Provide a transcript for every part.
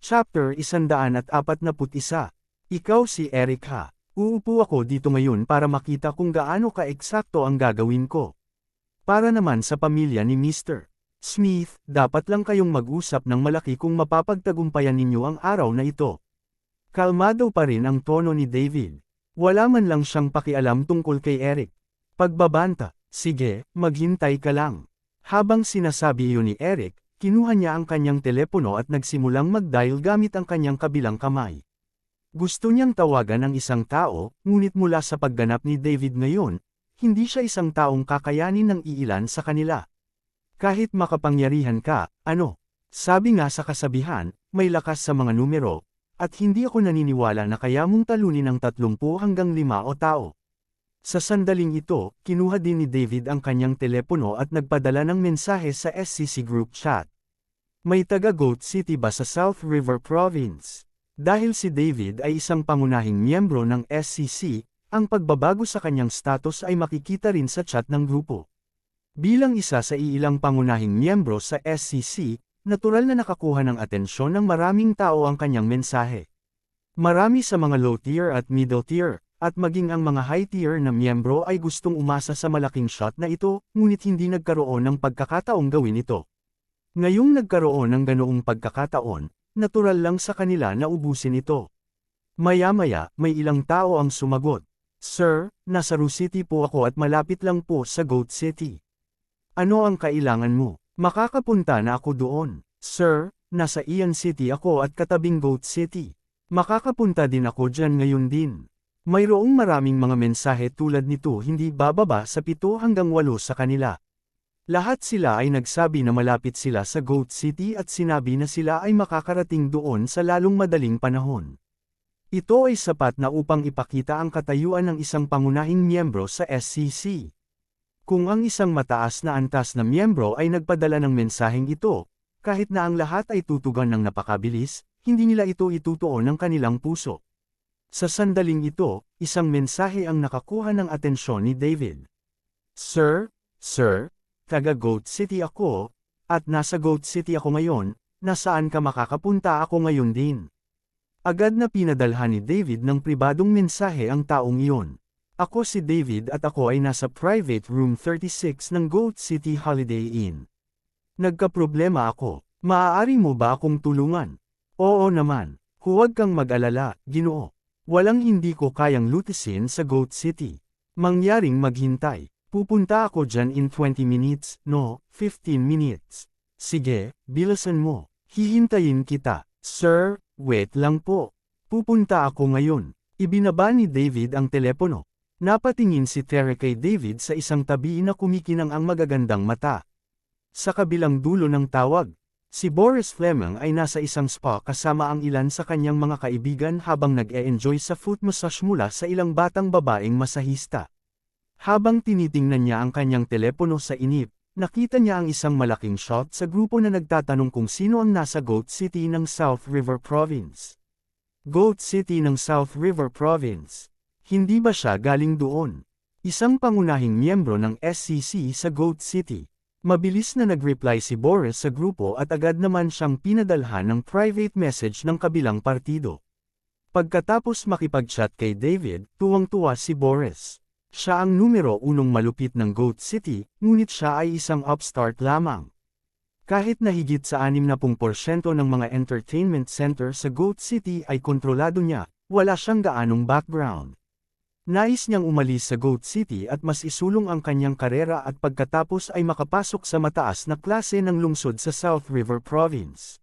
Chapter 141. Ikaw si Eric ha. Uupo ako dito ngayon para makita kung gaano ka-eksakto ang gagawin ko. Para naman sa pamilya ni Mr. Smith, dapat lang kayong mag-usap ng malaki kung mapapagtagumpayan ninyo ang araw na ito. Kalmado pa rin ang tono ni David. Wala man lang siyang pakialam tungkol kay Eric. Pagbabanta, sige, maghintay ka lang. Habang sinasabi iyon ni Eric, kinuha niya ang kanyang telepono at nagsimulang mag-dial gamit ang kanyang kabilang kamay. Gusto niyang tawagan ang isang tao, ngunit mula sa pagganap ni David ngayon, hindi siya isang taong kakayanin ng iilan sa kanila. Kahit makapangyarihan ka, ano? Sabi nga sa kasabihan, may lakas sa mga numero, at hindi ako naniniwala na kaya mong talunin ng 30 hanggang 5 o tao. Sa sandaling ito, kinuha din ni David ang kanyang telepono at nagpadala ng mensahe sa SCC group chat. May taga Goat City ba sa South River Province? Dahil si David ay isang pangunahing miyembro ng SCC, ang pagbabago sa kanyang status ay makikita rin sa chat ng grupo. Bilang isa sa iilang pangunahing miyembro sa SCC, natural na nakakuha ng atensyon ng maraming tao ang kanyang mensahe. Marami sa mga low tier at middle tier, at maging ang mga high tier na miyembro ay gustong umasa sa malaking shot na ito, ngunit hindi nagkaroon ng pagkakataong gawin ito. Ngayong nagkaroon ng ganoong pagkakataon, natural lang sa kanila na ubusin ito. Maya-maya, may ilang tao ang sumagot. Sir, nasa Rue City po ako at malapit lang po sa Goat City. Ano ang kailangan mo? Makakapunta na ako doon. Sir, nasa Ian City ako at katabing Goat City. Makakapunta din ako dyan ngayon din. Mayroong maraming mga mensahe tulad nito hindi bababa sa 7 hanggang 8 sa kanila. Lahat sila ay nagsabi na malapit sila sa Goat City at sinabi na sila ay makakarating doon sa lalong madaling panahon. Ito ay sapat na upang ipakita ang katayuan ng isang pangunahing miyembro sa SCC. Kung ang isang mataas na antas na miyembro ay nagpadala ng mensaheng ito, kahit na ang lahat ay tutugan ng napakabilis, hindi nila ito itutuon ng kanilang puso. Sa sandaling ito, isang mensahe ang nakakuha ng atensyon ni David. Sir, taga Goat City ako, at nasa Goat City ako ngayon, nasaan ka makakapunta ako ngayon din. Agad na pinadalhan ni David ng pribadong mensahe ang taong iyon. Ako si David at ako ay nasa private room 36 ng Goat City Holiday Inn. Nagkaproblema ako, maaari mo ba akong tulungan? Oo naman, huwag kang mag-alala, Ginoo. Walang hindi ko kayang lutisin sa Goat City. Mangyaring maghintay. Pupunta ako dyan in 20 minutes, no, 15 minutes. Sige, bilisan mo. Hihintayin kita. Sir, wait lang po. Pupunta ako ngayon. Ibinaba ni David ang telepono. Napatingin si Terry kay David sa isang tabi na kumikinang ang magagandang mata. Sa kabilang dulo ng tawag, si Boris Fleming ay nasa isang spa kasama ang ilan sa kanyang mga kaibigan habang nag-e-enjoy sa foot massage mula sa ilang batang babaeng masahista. Habang tinitingnan niya ang kanyang telepono sa inip, nakita niya ang isang malaking shot sa grupo na nagtatanong kung sino ang nasa Goat City ng South River Province. Goat City ng South River Province. Hindi ba siya galing doon? Isang pangunahing miyembro ng SCC sa Goat City. Mabilis na nag-reply si Boris sa grupo at agad naman siyang pinadalhan ng private message ng kabilang partido. Pagkatapos makipag-chat kay David, tuwang-tuwa si Boris. Siya ang numero 1 malupit ng Goat City, ngunit siya ay isang upstart lamang. Kahit na higit sa 60% ng mga entertainment center sa Goat City ay kontrolado niya, wala siyang gaanong background. Nais niyang umalis sa Goat City at mas isulong ang kanyang karera at pagkatapos ay makapasok sa mataas na klase ng lungsod sa South River Province.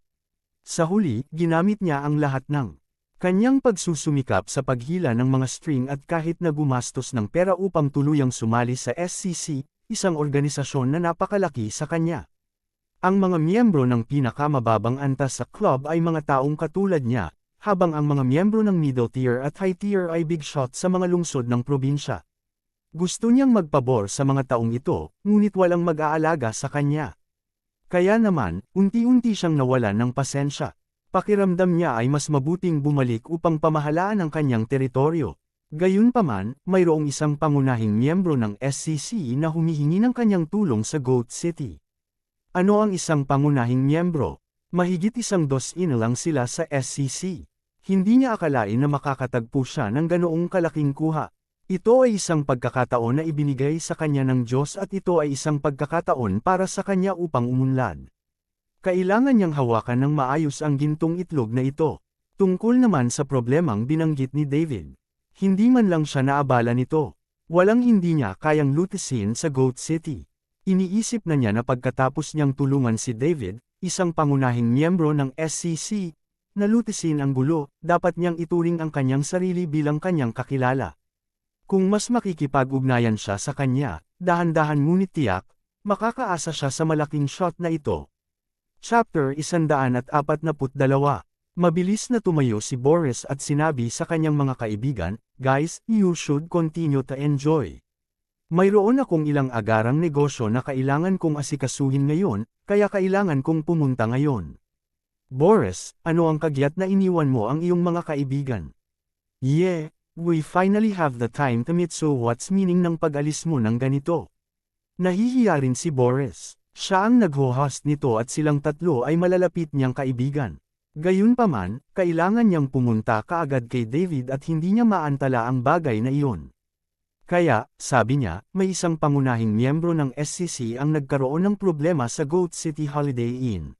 Sa huli, ginamit niya ang lahat ng kanyang pagsusumikap sa paghila ng mga string at kahit na gumastos ng pera upang tuluyang sumali sa SCC, isang organisasyon na napakalaki sa kanya. Ang mga miyembro ng pinakamababang antas sa club ay mga taong katulad niya, habang ang mga miyembro ng middle tier at high tier ay big shot sa mga lungsod ng probinsya. Gusto niyang magpabor sa mga taong ito, ngunit walang mag-aalaga sa kanya. Kaya naman, unti-unti siyang nawalan ng pasensya. Pakiramdam niya ay mas mabuting bumalik upang pamahalaan ang kanyang teritoryo. Gayunpaman, mayroong isang pangunahing miyembro ng SCC na humihingi ng kanyang tulong sa Goat City. Ano ang isang pangunahing miyembro? Mahigit 12 lang sila sa SCC. Hindi niya akalain na makakatagpo siya ng ganoong kalaking kuha. Ito ay isang pagkakataon na ibinigay sa kanya ng Diyos at ito ay isang pagkakataon para sa kanya upang umunlad. Kailangan niyang hawakan ng maayos ang gintong itlog na ito. Tungkol naman sa problemang binanggit ni David. Hindi man lang siya naabala nito. Walang hindi niya kayang lutisin sa Goat City. Iniisip na niya na pagkatapos niyang tulungan si David, isang pangunahing miyembro ng SCC, na lutisin ang gulo, dapat niyang ituring ang kanyang sarili bilang kanyang kakilala. Kung mas makikipag-ugnayan siya sa kanya, dahan-dahan ngunit tiyak, makakaasa siya sa malaking shot na ito. Chapter 142. Mabilis na tumayo si Boris at sinabi sa kanyang mga kaibigan, "Guys, you should continue to enjoy. Mayroon akong ilang agarang negosyo na kailangan kong asikasuhin ngayon, kaya kailangan kong pumunta ngayon." "Boris, ano ang kagyat na iniwan mo ang iyong mga kaibigan?" "Yeah, we finally have the time to meet, so what's meaning ng pag-alis mo ng ganito?" Nahihiya rin si Boris. Siya ang nag-host nito at silang tatlo ay malalapit niyang kaibigan. Gayunpaman, kailangan niyang pumunta kaagad kay David at hindi niya maantala ang bagay na iyon. Kaya, sabi niya, may isang pangunahing miyembro ng SCC ang nagkaroon ng problema sa Goat City Holiday Inn.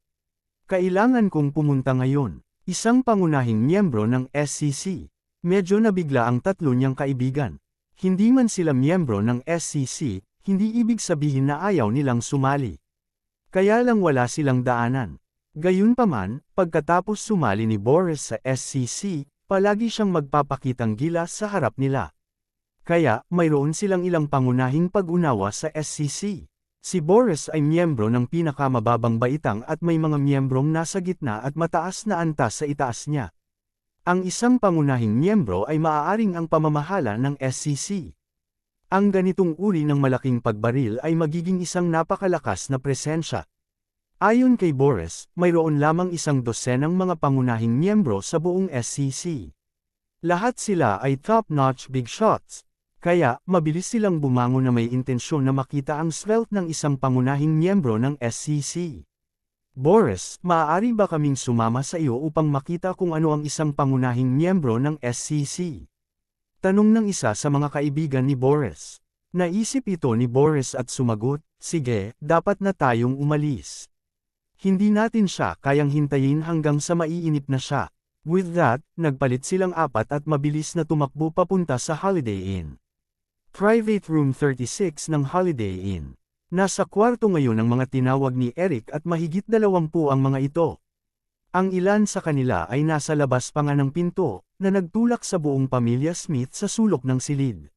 Kailangan kong pumunta ngayon. Isang pangunahing miyembro ng SCC. Medyo nabigla ang tatlo niyang kaibigan. Hindi man sila miyembro ng SCC, hindi ibig sabihin na ayaw nilang sumali. Kaya lang wala silang daanan. Gayunpaman, pagkatapos sumali ni Boris sa SCC, palagi siyang magpapakitang gilas sa harap nila. Kaya, mayroon silang ilang pangunahing pag-unawa sa SCC. Si Boris ay miyembro ng pinakamababang baitang at may mga miyembrong nasa gitna at mataas na antas sa itaas niya. Ang isang pangunahing miyembro ay maaaring ang pamamahala ng SCC. Ang ganitong uri ng malaking pagbaril ay magiging isang napakalakas na presensya. Ayon kay Boris, mayroon lamang 12 mga pangunahing miyembro sa buong SCC. Lahat sila ay top-notch big shots. Kaya, mabilis silang bumangon na may intensyon na makita ang svelte ng isang pangunahing miyembro ng SCC. "Boris, maaari ba kaming sumama sa iyo upang makita kung ano ang isang pangunahing miyembro ng SCC?" Tanong ng isa sa mga kaibigan ni Boris. Naisip ito ni Boris at sumagot, "Sige, dapat na tayong umalis. Hindi natin siya kayang hintayin hanggang sa maiinip na siya." With that, nagpalit silang apat at mabilis na tumakbo papunta sa Holiday Inn. Private Room 36 ng Holiday Inn. Nasa kwarto ngayon ang mga tinawag ni Eric at mahigit 20 ang mga ito. Ang ilan sa kanila ay nasa labas pa nga ng pinto, na nagtulak sa buong pamilya Smith sa sulok ng silid.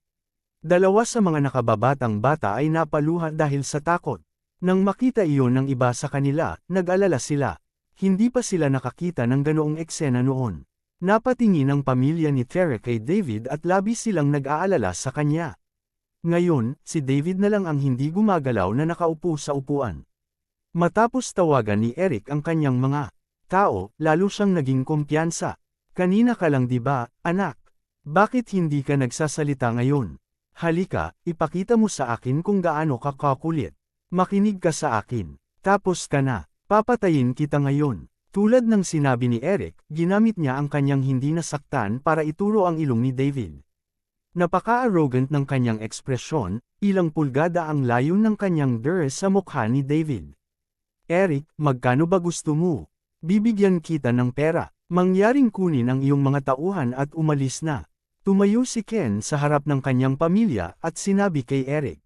Dalawa sa mga nakababatang bata ay napaluha dahil sa takot. Nang makita iyon ng iba sa kanila, nag-alala sila. Hindi pa sila nakakita ng ganoong eksena noon. Napatingin ang pamilya ni Terry kay David at labis silang nag-aalala sa kanya. Ngayon, si David na lang ang hindi gumagalaw na nakaupo sa upuan. Matapos tawagan ni Eric ang kanyang mga tao, lalo siyang naging kumpiyansa. "Kanina ka lang 'di ba, anak? Bakit hindi ka nagsasalita ngayon? Halika, ipakita mo sa akin kung gaano ka kakulit. Makinig ka sa akin. Tapos ka na. Papatayin kita ngayon." Tulad ng sinabi ni Eric, ginamit niya ang kanyang hindi nasaktan para ituro ang ilong ni David. Napaka-arrogant ng kanyang ekspresyon, ilang pulgada ang layo ng kanyang dress sa mukha ni David. "Eric, magkano ba gusto mo? Bibigyan kita ng pera. Mangyaring kunin ang iyong mga tauhan at umalis na." Tumayo si Ken sa harap ng kanyang pamilya at sinabi kay Eric,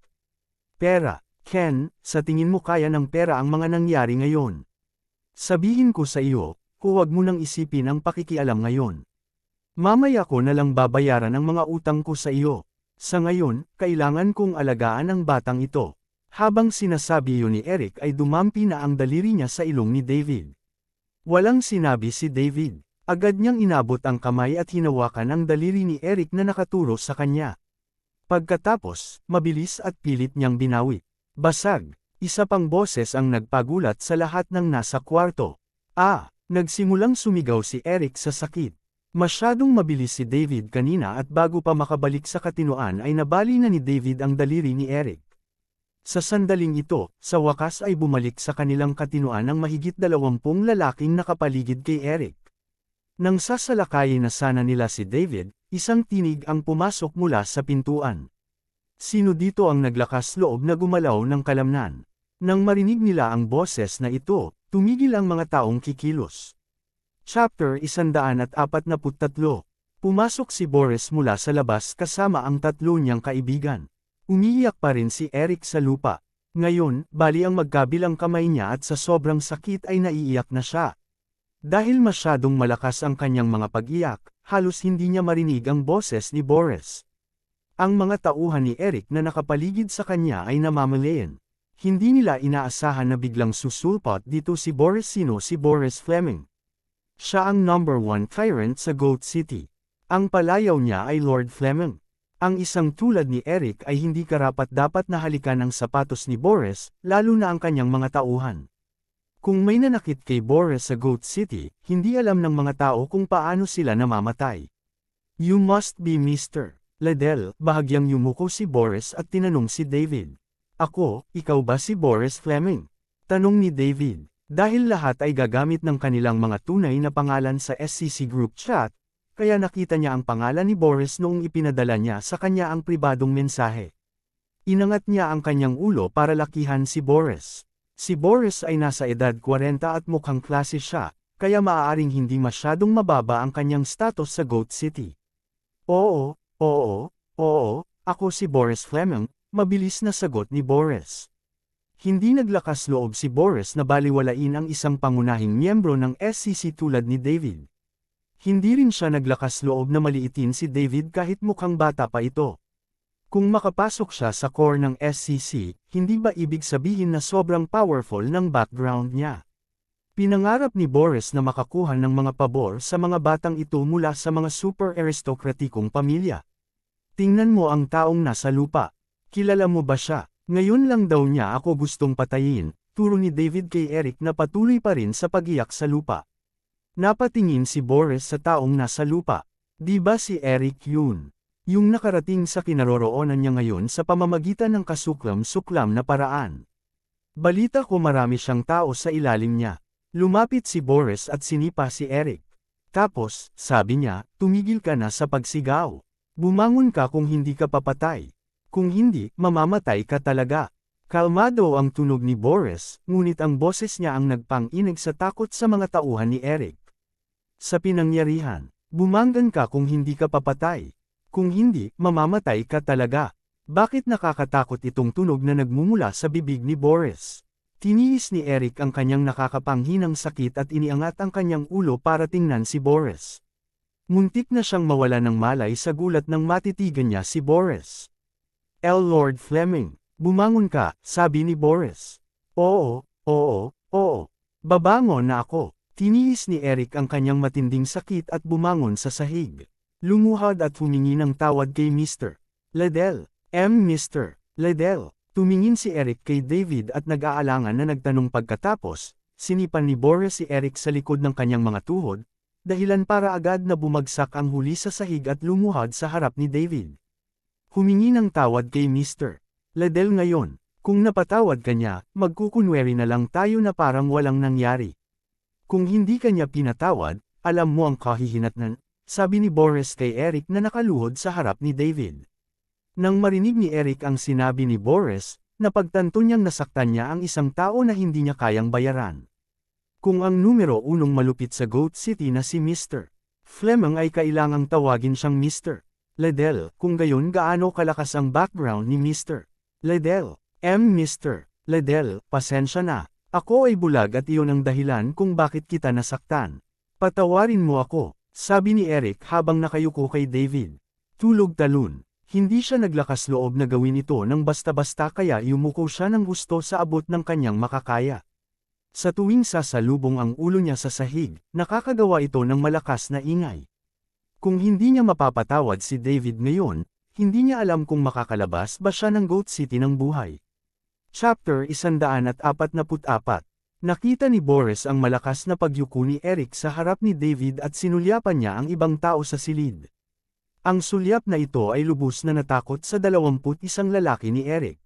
"Pera, Ken, sa tingin mo kaya ng pera ang mga nangyari ngayon? Sabihin ko sa iyo, huwag mo nang isipin ang pakikialam ngayon. Mamaya ko na lang babayaran ang mga utang ko sa iyo. Sa ngayon, kailangan kong alagaan ang batang ito." Habang sinasabi yun ni Eric ay dumampi na ang daliri niya sa ilong ni David. Walang sinabi si David. Agad niyang inabot ang kamay at hinawakan ang daliri ni Eric na nakaturo sa kanya. Pagkatapos, mabilis at pilit niyang binawi. Basag. Isa pang boses ang nagpagulat sa lahat ng nasa kwarto. Nagsimulang sumigaw si Eric sa sakit. Masyadong mabilis si David kanina at bago pa makabalik sa katinoan ay nabali na ni David ang daliri ni Eric. Sa sandaling ito, sa wakas ay bumalik sa kanilang katinuan ang mahigit 20 lalaking nakapaligid kay Eric. Nang sasalakayin na sana nila si David, isang tinig ang pumasok mula sa pintuan. Sino dito ang naglakas loob na gumalaw ng kalamnan? Nang marinig nila ang boses na ito, tumigil ang mga taong kikilos. Chapter 143. Pumasok si Boris mula sa labas kasama ang tatlo niyang kaibigan. Umiiyak pa rin si Eric sa lupa. Ngayon, bali ang magkabilang kamay niya at sa sobrang sakit ay naiiyak na siya. Dahil masyadong malakas ang kanyang mga pag-iyak, halos hindi niya marinig ang boses ni Boris. Ang mga tauhan ni Eric na nakapaligid sa kanya ay namamalayan. Hindi nila inaasahan na biglang susulpot dito si Boris. Sino si Boris Fleming? Siya ang number 1 tyrant sa Goat City. Ang palayaw niya ay Lord Fleming. Ang isang tulad ni Eric ay hindi karapat-dapat na halikan ng sapatos ni Boris, lalo na ang kanyang mga tauhan. Kung may nanakit kay Boris sa Goat City, hindi alam ng mga tao kung paano sila namamatay. You must be Mr. Liddell. Bahagyang yumuko si Boris at tinanong si David. Ako, ikaw ba si Boris Fleming? Tanong ni David. Dahil lahat ay gagamit ng kanilang mga tunay na pangalan sa SCC group chat, kaya nakita niya ang pangalan ni Boris noong ipinadala niya sa kanya ang pribadong mensahe. Inangat niya ang kanyang ulo para lakihan si Boris. Si Boris ay nasa edad 40 at mukhang klase siya, kaya maaaring hindi masyadong mababa ang kanyang status sa Goat City. Oo, ako si Boris Fleming, mabilis na sagot ni Boris. Hindi naglakas loob si Boris na baliwalain ang isang pangunahing miyembro ng SCC tulad ni David. Hindi rin siya naglakas loob na maliitin si David kahit mukhang bata pa ito. Kung makapasok siya sa core ng SCC, hindi ba ibig sabihin na sobrang powerful ng background niya? Pinangarap ni Boris na makakuha ng mga pabor sa mga batang ito mula sa mga super aristokratikong pamilya. Tingnan mo ang taong nasa lupa. Kilala mo ba siya? Ngayon lang daw niya ako gustong patayin, turo ni David kay Eric na patuloy pa rin sa pag-iyak sa lupa. Napatingin si Boris sa taong nasa lupa. Di ba si Eric yun? Yung nakarating sa kinaroroonan niya ngayon sa pamamagitan ng kasuklam-suklam na paraan. Balita ko marami siyang tao sa ilalim niya. Lumapit si Boris at sinipa si Eric. Tapos, sabi niya, tumigil ka na sa pagsigaw. Bumangon ka kung hindi ka papatay. Kung hindi, mamamatay ka talaga. Kalmado ang tunog ni Boris, ngunit ang boses niya ang nagpang-inig sa takot sa mga tauhan ni Eric. Sa pinangyarihan, bumanggan ka kung hindi ka papatay. Kung hindi, mamamatay ka talaga. Bakit nakakatakot itong tunog na nagmumula sa bibig ni Boris? Tiniis ni Eric ang kanyang nakakapanghinang sakit at iniangat ang kanyang ulo para tingnan si Boris. Muntik na siyang mawala ng malay sa gulat nang matitigan niya si Boris. Lord Fleming. Bumangon ka, sabi ni Boris. Oo. Babangon na ako. Tiniis ni Eric ang kanyang matinding sakit at bumangon sa sahig. Lumuhad at humingi ng tawad kay Mr. Liddell. Mr. Liddell. Tumingin si Eric kay David at nag-aalangan na nagtanong pagkatapos, sinipan ni Boris si Eric sa likod ng kanyang mga tuhod, dahilan para agad na bumagsak ang huli sa sahig at lumuhad sa harap ni David. Humingi ng tawad kay Mr. Liddell ngayon. Kung napatawad ka niya, magkukunweri na lang tayo na parang walang nangyari. Kung hindi ka niya pinatawad, alam mo ang kahihinatnan, sabi ni Boris kay Eric na nakaluhod sa harap ni David. Nang marinig ni Eric ang sinabi ni Boris, napagtanto niyang nasaktan niya ang isang tao na hindi niya kayang bayaran. Kung ang numero 1 malupit sa Goat City na si Mr. Fleming ay kailangang tawagin siyang Mr. Liddell, kung gayon gaano kalakas ang background ni Mr. Liddell. Mr. Liddell, pasensya na. Ako ay bulag at iyon ang dahilan kung bakit kita nasaktan. Patawarin mo ako, sabi ni Eric habang nakayuko kay David. Tulog talon. Hindi siya naglakas loob na gawin ito nang basta-basta kaya yumuko siya ng gusto sa abot ng kanyang makakaya. Sa tuwing sasalubong ang ulo niya sa sahig, nakakagawa ito ng malakas na ingay. Kung hindi niya mapapatawad si David ngayon, hindi niya alam kung makakalabas ba siya ng Goat City ng buhay. Chapter 144. Nakita ni Boris ang malakas na pagyuko ni Eric sa harap ni David at sinulyapan niya ang ibang tao sa silid. Ang sulyap na ito ay lubos na natakot sa 21 lalaki ni Eric.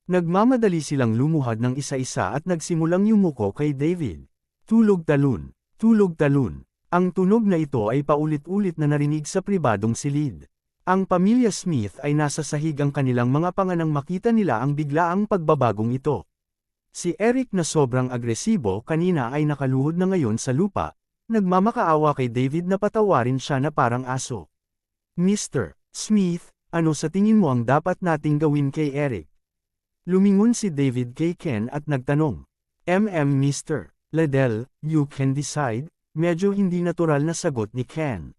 Nagmamadali silang lumuhad ng isa-isa at nagsimulang yumuko kay David. Tulog talon, tulog talon. Ang tunog na ito ay paulit-ulit na narinig sa pribadong silid. Ang pamilya Smith ay nasa sahig ang kanilang mga panganang makita nila ang biglaang pagbabagong ito. Si Eric na sobrang agresibo kanina ay nakaluhod na ngayon sa lupa, nagmamakaawa kay David na patawarin siya na parang aso. Mr. Smith, ano sa tingin mo ang dapat nating gawin kay Eric? Lumingon si David kay Ken at nagtanong. Mr. Liddell, you can decide, medyo hindi natural na sagot ni Ken.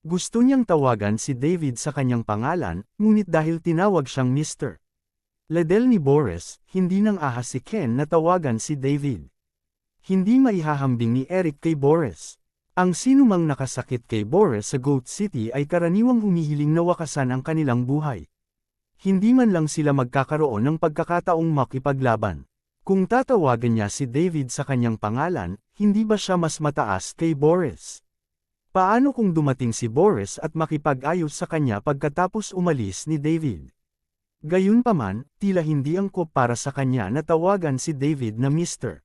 Gusto niyang tawagan si David sa kanyang pangalan, ngunit dahil tinawag siyang Mr. Liddell ni Boris, hindi nang ahas si Ken na tawagan si David. Hindi maihahambing ni Eric kay Boris. Ang sinumang nakasakit kay Boris sa Goat City ay karaniwang humihiling na wakasan ang kanilang buhay. Hindi man lang sila magkakaroon ng pagkakataong makipaglaban. Kung tatawagan niya si David sa kanyang pangalan, hindi ba siya mas mataas kay Boris? Paano kung dumating si Boris at makipag-ayos sa kanya pagkatapos umalis ni David? Gayunpaman, tila hindi angkop para sa kanya na tawagan si David na Mr.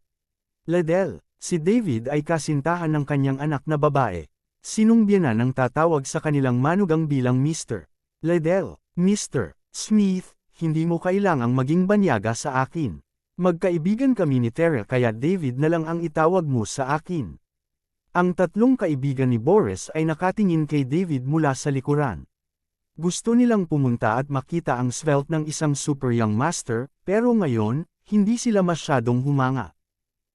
Liddell. Si David ay kasintahan ng kanyang anak na babae. Sinong biyenan ang tatawag sa kanilang manugang bilang Mr. Liddell? Mr. Smith, hindi mo kailangang maging banyaga sa akin. Magkaibigan kami ni Terrell kaya David na lang ang itawag mo sa akin. Ang tatlong kaibigan ni Boris ay nakatingin kay David mula sa likuran. Gusto nilang pumunta at makita ang svelte ng isang super young master, pero ngayon, hindi sila masyadong humanga.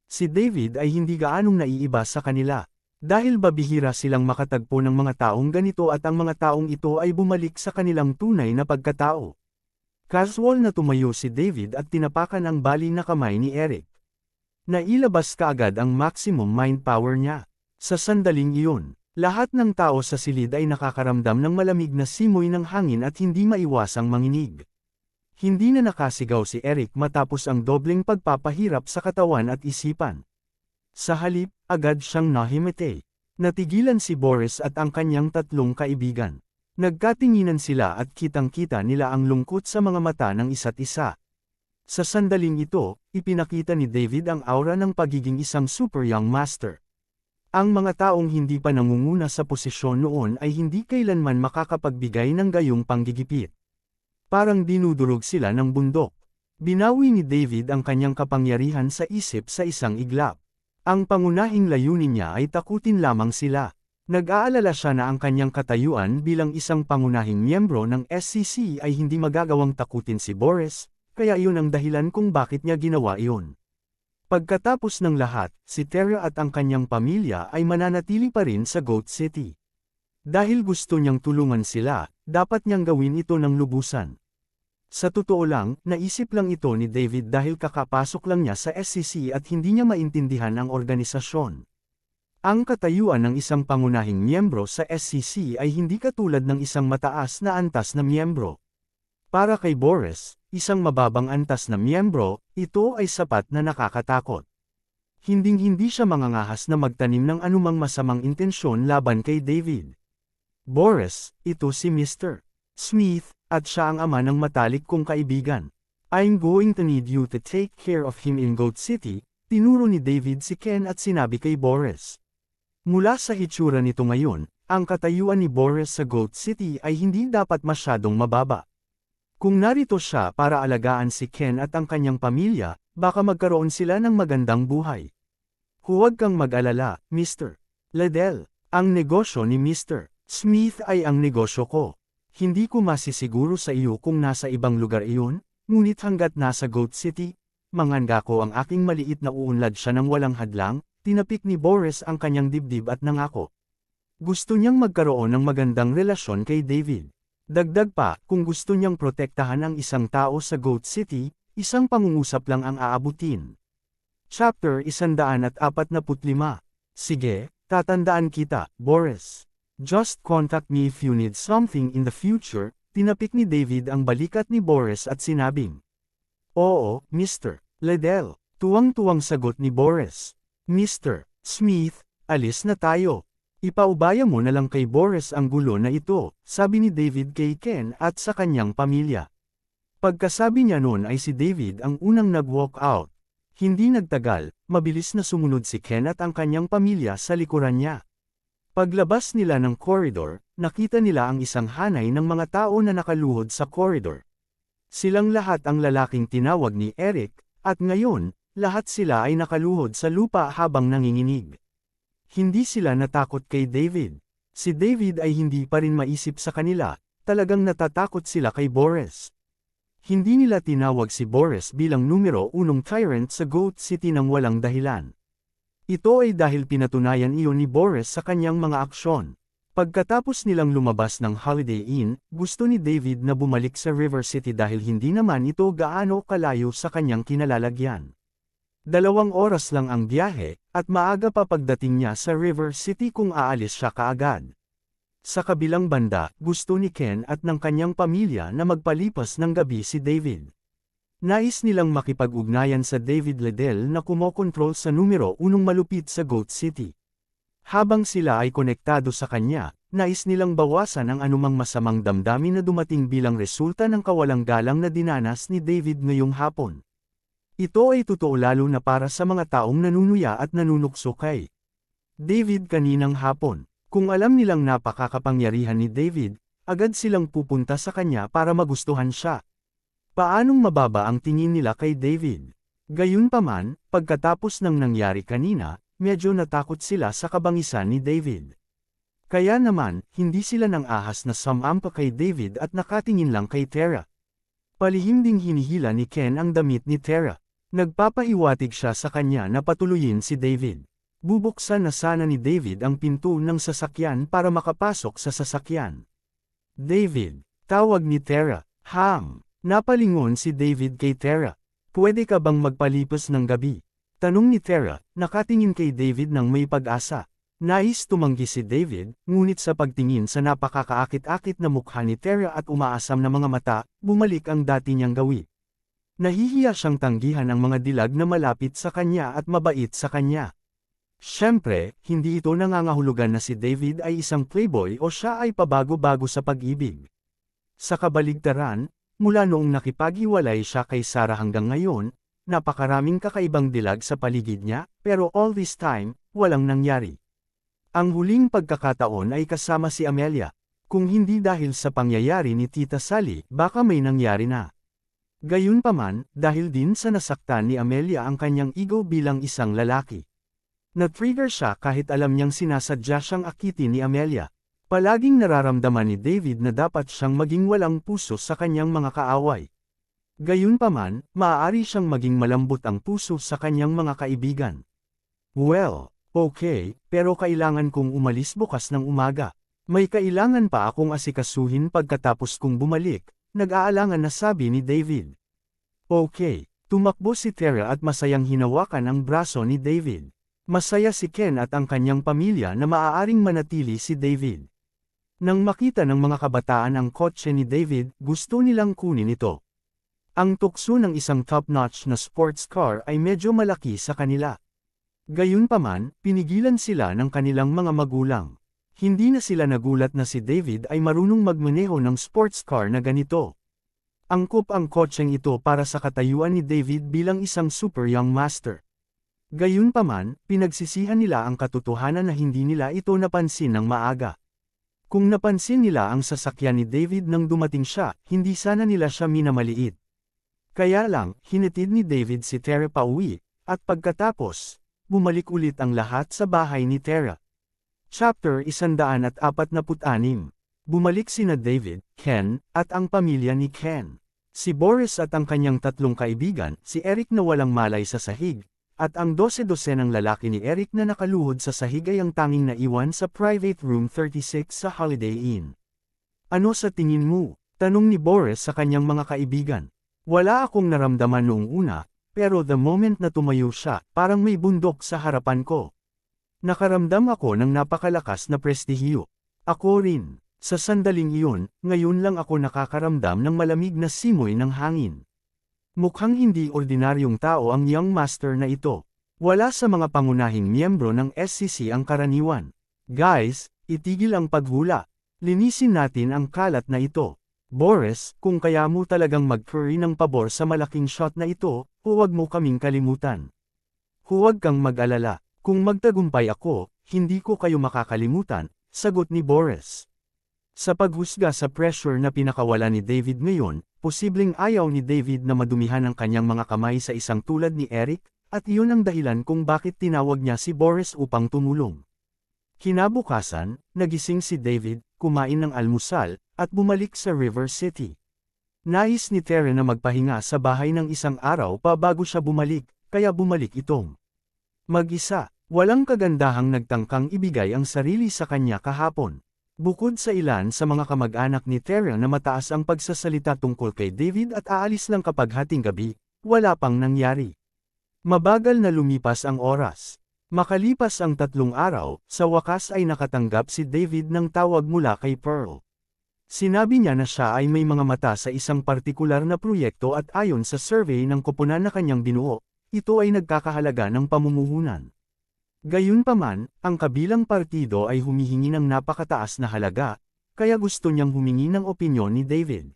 Si David ay hindi gaanong naiiba sa kanila. Dahil babihira silang makatagpo ng mga taong ganito at ang mga taong ito ay bumalik sa kanilang tunay na pagkatao. Casual na tumayo si David at tinapakan ang baling na kamay ni Eric. Nailabas kaagad ang maximum mind power niya. Sa sandaling iyon, lahat ng tao sa silid ay nakakaramdam ng malamig na simoy ng hangin at hindi maiwasang manginig. Hindi na nakasigaw si Eric matapos ang dobleng pagpapahirap sa katawan at isipan. Sa halip, agad siyang nahimete. Natigilan si Boris at ang kanyang tatlong kaibigan. Nagkatinginan sila at kitang-kita nila ang lungkot sa mga mata ng isa't isa. Sa sandaling ito, ipinakita ni David ang aura ng pagiging isang super young master. Ang mga taong hindi pa nangunguna sa posisyon noon ay hindi kailanman makakapagbigay ng gayong panggigipit. Parang dinudurog sila ng bundok. Binawi ni David ang kanyang kapangyarihan sa isip sa isang iglap. Ang pangunahing layunin niya ay takutin lamang sila. Nag-aalala siya na ang kanyang katayuan bilang isang pangunahing miyembro ng SCC ay hindi magagawang takutin si Boris, kaya iyon ang dahilan kung bakit niya ginawa iyon. Pagkatapos ng lahat, si Terra at ang kanyang pamilya ay mananatili pa rin sa Goat City. Dahil gusto niyang tulungan sila, dapat niyang gawin ito ng lubusan. Sa totoo lang, naisip lang ito ni David dahil kakapasok lang niya sa SCC at hindi niya maintindihan ang organisasyon. Ang katayuan ng isang pangunahing miyembro sa SCC ay hindi katulad ng isang mataas na antas na miyembro. Para kay Boris, isang mababang antas na miyembro, ito ay sapat na nakakatakot. Hinding-hindi siya mangangahas na magtanim ng anumang masamang intensyon laban kay David. Boris, ito si Mr. Smith, at siya ang ama ng matalik kong kaibigan. I'm going to need you to take care of him in Goat City, tinuro ni David si Ken at sinabi kay Boris. Mula sa hitsura nito ngayon, ang katayuan ni Boris sa Goat City ay hindi dapat masyadong mababa. Kung narito siya para alagaan si Ken at ang kanyang pamilya, baka magkaroon sila ng magandang buhay. Huwag kang mag-alala, Mr. Liddell. Ang negosyo ni Mr. Smith ay ang negosyo ko. Hindi ko masisiguro sa iyo kung nasa ibang lugar iyon, ngunit hanggat nasa Goat City, manganga ko ang aking maliit na uunlad siya ng walang hadlang, tinapik ni Boris ang kanyang dibdib at nangako. Gusto niyang magkaroon ng magandang relasyon kay David. Dagdag pa, kung gusto niyang protektahan ang isang tao sa Goat City, isang pangungusap lang ang aabutin. Chapter 145. Sige, tatandaan kita, Boris. Just contact me if you need something in the future, tinapik ni David ang balikat ni Boris at sinabing. Oo, Mr. Liddell, tuwang-tuwang sagot ni Boris. Mr. Smith, alis na tayo. Ipaubaya mo na lang kay Boris ang gulo na ito, sabi ni David kay Ken at sa kanyang pamilya. Pagkasabi niya noon ay si David ang unang nag-walk out. Hindi nagtagal, mabilis na sumunod si Ken at ang kanyang pamilya sa likuran niya. Paglabas nila ng koridor, nakita nila ang isang hanay ng mga tao na nakaluhod sa koridor. Silang lahat ang lalaking tinawag ni Eric, at ngayon, lahat sila ay nakaluhod sa lupa habang nanginginig. Hindi sila natakot kay David. Si David ay hindi pa rin maisip sa kanila, talagang natatakot sila kay Boris. Hindi nila tinawag si Boris bilang numero 1 tyrant sa Goat City ng walang dahilan. Ito ay dahil pinatunayan iyon ni Boris sa kanyang mga aksyon. Pagkatapos nilang lumabas ng Holiday Inn, gusto ni David na bumalik sa River City dahil hindi naman ito gaano kalayo sa kanyang kinalalagyan. 2 oras lang ang biyahe, at maaga pa pagdating niya sa River City kung aalis siya kaagad. Sa kabilang banda, gusto ni Ken at ng kanyang pamilya na magpalipas ng gabi si David. Nais nilang makipag-ugnayan sa David Liddell na kumokontrol sa numero 1 malupit sa Goat City. Habang sila ay konektado sa kanya, nais nilang bawasan ang anumang masamang damdamin na dumating bilang resulta ng kawalang galang na dinanas ni David ngayong hapon. Ito ay totoo lalo na para sa mga taong nanunuya at nanunukso kay David kaninang hapon. Kung alam nilang napakakapangyarihan ni David, agad silang pupunta sa kanya para magustuhan siya. Paanong mababa ang tingin nila kay David? Gayunpaman, pagkatapos ng nangyari kanina, medyo natakot sila sa kabangisan ni David. Kaya naman, hindi sila nang ahas na sumampa kay David at nakatingin lang kay Tara. Palihim ding hinihila ni Ken ang damit ni Tara. Nagpapahiwatig siya sa kanya na patuloyin si David. Bubuksan na sana ni David ang pinto ng sasakyan para makapasok sa sasakyan. David, tawag ni Tara. Napalingon si David kay Tara. Pwede ka bang magpalipas ng gabi? Tanong ni Tara, nakatingin kay David ng may pag-asa. Nais tumanggi si David, ngunit sa pagtingin sa napakakaakit-akit na mukha ni Tara at umaasam na mga mata, bumalik ang dati niyang gawi. Nahihiya siyang tanggihan ang mga dilag na malapit sa kanya at mabait sa kanya. Siyempre, hindi ito nangangahulugan na si David ay isang playboy o siya ay pabago-bago sa pag-ibig. Sa kabaligtaran, mula noong nakipaghiwalay siya kay Sarah hanggang ngayon, napakaraming kakaibang dilag sa paligid niya, pero all this time, walang nangyari. Ang huling pagkakataon ay kasama si Amelia. Kung hindi dahil sa pangyayari ni Tita Sally, baka may nangyari na. Gayunpaman, dahil din sa nasaktan ni Amelia ang kanyang ego bilang isang lalaki. Na-trigger siya kahit alam niyang sinasadya siyang akitin ni Amelia. Palaging nararamdaman ni David na dapat siyang maging walang puso sa kanyang mga kaaway. Gayunpaman, maaari siyang maging malambot ang puso sa kanyang mga kaibigan. Well, okay, pero kailangan kong umalis bukas ng umaga. May kailangan pa akong asikasuhin pagkatapos kong bumalik, nag-aalangan na sabi ni David. Okay, tumakbo si Tara at masayang hinawakan ang braso ni David. Masaya si Ken at ang kanyang pamilya na maaaring manatili si David. Nang makita ng mga kabataan ang kotse ni David, gusto nilang kunin ito. Ang tukso ng isang top-notch na sports car ay medyo malaki sa kanila. Gayunpaman, pinigilan sila ng kanilang mga magulang. Hindi na sila nagulat na si David ay marunong magmaneho ng sports car na ganito. Angkop ang kotseng ito para sa katayuan ni David bilang isang super young master. Gayunpaman, pinagsisihan nila ang katotohanan na hindi nila ito napansin ng maaga. Kung napansin nila ang sasakyan ni David nang dumating siya, hindi sana nila siya minamaliit. Kaya lang, hinatid ni David si Tara pauwi, at pagkatapos, bumalik ulit ang lahat sa bahay ni Tara. Chapter 146. Bumalik sina David, Ken, at ang pamilya ni Ken. Si Boris at ang kanyang 3 kaibigan, si Eric na walang malay sa sahig, at ang 12-12 ng lalaki ni Eric na nakaluhod sa sahig ay ang tanging naiwan sa private room 36 sa Holiday Inn. Ano sa tingin mo? Tanong ni Boris sa kanyang mga kaibigan. Wala akong naramdaman noong una, pero the moment na tumayo siya, parang may bundok sa harapan ko. Nakaramdam ako ng napakalakas na prestihiyo. Ako rin. Sa sandaling iyon, ngayon lang ako nakakaramdam ng malamig na simoy ng hangin. Mukhang hindi ordinaryong tao ang young master na ito. Wala sa mga pangunahing miyembro ng SCC ang karaniwan. Guys, itigil ang paghula. Linisin natin ang kalat na ito. Boris, kung kaya mo talagang mag-curry ng pabor sa malaking shot na ito, huwag mo kaming kalimutan. Huwag kang mag-alala, kung magtagumpay ako, hindi ko kayo makakalimutan, sagot ni Boris. Sa paghusga sa pressure na pinakawala ni David ngayon, posibleng ayaw ni David na madumihan ang kanyang mga kamay sa isang tulad ni Eric, at iyon ang dahilan kung bakit tinawag niya si Boris upang tumulong. Kinabukasan, nagising si David, kumain ng almusal, at bumalik sa River City. Nais ni Terry na magpahinga sa bahay ng isang araw pa bago siya bumalik, kaya bumalik itong mag-isa. Walang kagandahang nagtangkang ibigay ang sarili sa kanya kahapon. Bukod sa ilan sa mga kamag-anak ni Terry na mataas ang pagsasalita tungkol kay David at aalis lang kapag hating gabi, wala pang nangyari. Mabagal na lumipas ang oras. Makalipas ang 3 araw, sa wakas ay nakatanggap si David ng tawag mula kay Pearl. Sinabi niya na siya ay may mga mata sa isang partikular na proyekto at ayon sa survey ng koponan na kanyang binuo, ito ay nagkakahalaga ng pamumuhunan. Gayunpaman, ang kabilang partido ay humihingi ng napakataas na halaga, kaya gusto niyang humingi ng opinyon ni David.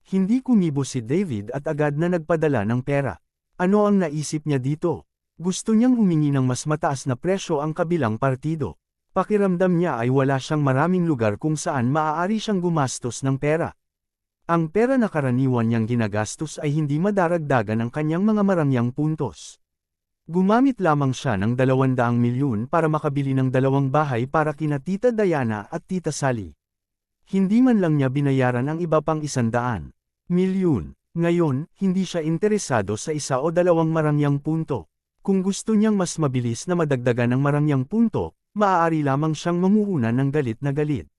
Hindi kumibo si David at agad na nagpadala ng pera. Ano ang naisip niya dito? Gusto niyang humingi ng mas mataas na presyo ang kabilang partido. Pakiramdam niya ay wala siyang maraming lugar kung saan maaari siyang gumastos ng pera. Ang pera na karaniwan niyang ginagastos ay hindi madaragdagan ang kanyang mga marangyang puntos. Gumamit lamang siya ng 200 milyon para makabili ng 2 bahay para kina Tita Diana at Tita Sally. Hindi man lang niya binayaran ang iba pang 100 milyon. Ngayon, hindi siya interesado sa 1 o 2 marangyang punto. Kung gusto niyang mas mabilis na madagdagan ang marangyang punto, maaari lamang siyang mamuhunan ng galit na galit.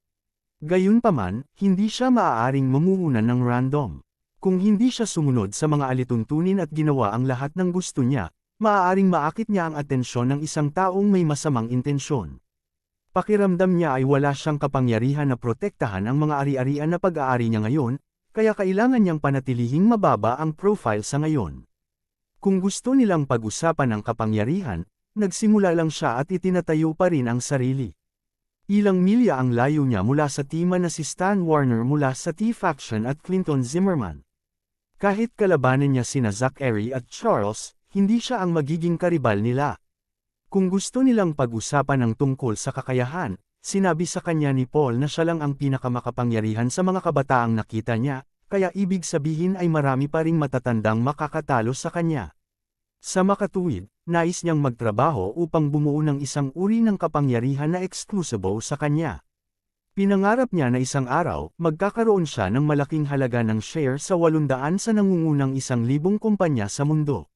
Gayunpaman, hindi siya maaaring mamuhunan ng random. Kung hindi siya sumunod sa mga alituntunin at ginawa ang lahat ng gusto niya, maaaring maakit niya ang atensyon ng isang taong may masamang intensyon. Pakiramdam niya ay wala siyang kapangyarihan na protektahan ang mga ari-arian na pag-aari niya ngayon, kaya kailangan niyang panatilihing mababa ang profile sa ngayon. Kung gusto nilang pag-usapan ang kapangyarihan, nagsimula lang siya at itinatayo pa rin ang sarili. Ilang milya ang layo niya mula sa tima na si Stan Warner mula sa T-Faction at Clinton Zimmerman. Kahit kalabanan niya sina Zach Eri at Charles, hindi siya ang magiging karibal nila. Kung gusto nilang pag-usapan ang tungkol sa kakayahan, sinabi sa kanya ni Paul na siya lang ang pinakamakapangyarihan sa mga kabataang nakita niya, kaya ibig sabihin ay marami pa ring matatandang makakatalo sa kanya. Sa makatuwid, nais niyang magtrabaho upang bumuo ng isang uri ng kapangyarihan na eksklusibo sa kanya. Pinangarap niya na isang araw, magkakaroon siya ng malaking halaga ng share sa 800 sa nangungunang 1,000 kumpanya sa mundo.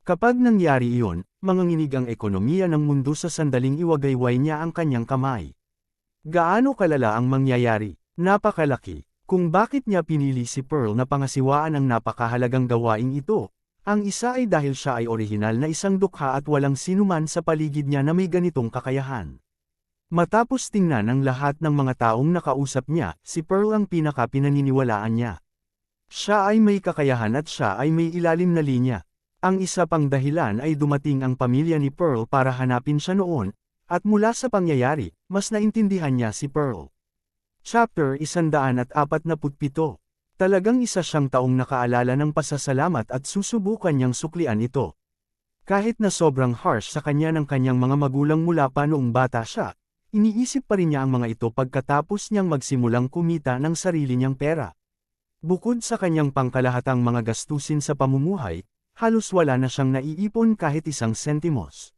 Kapag nangyari iyon, manginginig ang ekonomiya ng mundo sa sandaling iwagayway niya ang kanyang kamay. Gaano kalala ang mangyayari? Napakalaki. Kung bakit niya pinili si Pearl na pangasiwaan ang napakahalagang gawaing ito, ang isa ay dahil siya ay orihinal na isang dukha at walang sinuman sa paligid niya na may ganitong kakayahan. Matapos tingnan ng lahat ng mga taong nakausap niya, si Pearl ang pinaka-pinaniniwalaan niya. Siya ay may kakayahan at siya ay may ilalim na linya. Ang isa pang dahilan ay dumating ang pamilya ni Pearl para hanapin siya noon, at mula sa pangyayari, mas naintindihan niya si Pearl. Chapter 147. Talagang isa siyang taong nakaalala ng pasasalamat at susubukan niyang suklian ito. Kahit na sobrang harsh sa kanya ng kanyang mga magulang mula pa noong bata siya, iniisip pa rin niya ang mga ito pagkatapos niyang magsimulang kumita ng sarili niyang pera. Bukod sa kanyang pangkalahatang mga gastusin sa pamumuhay, halos wala na siyang naiipon kahit 1 sentimos.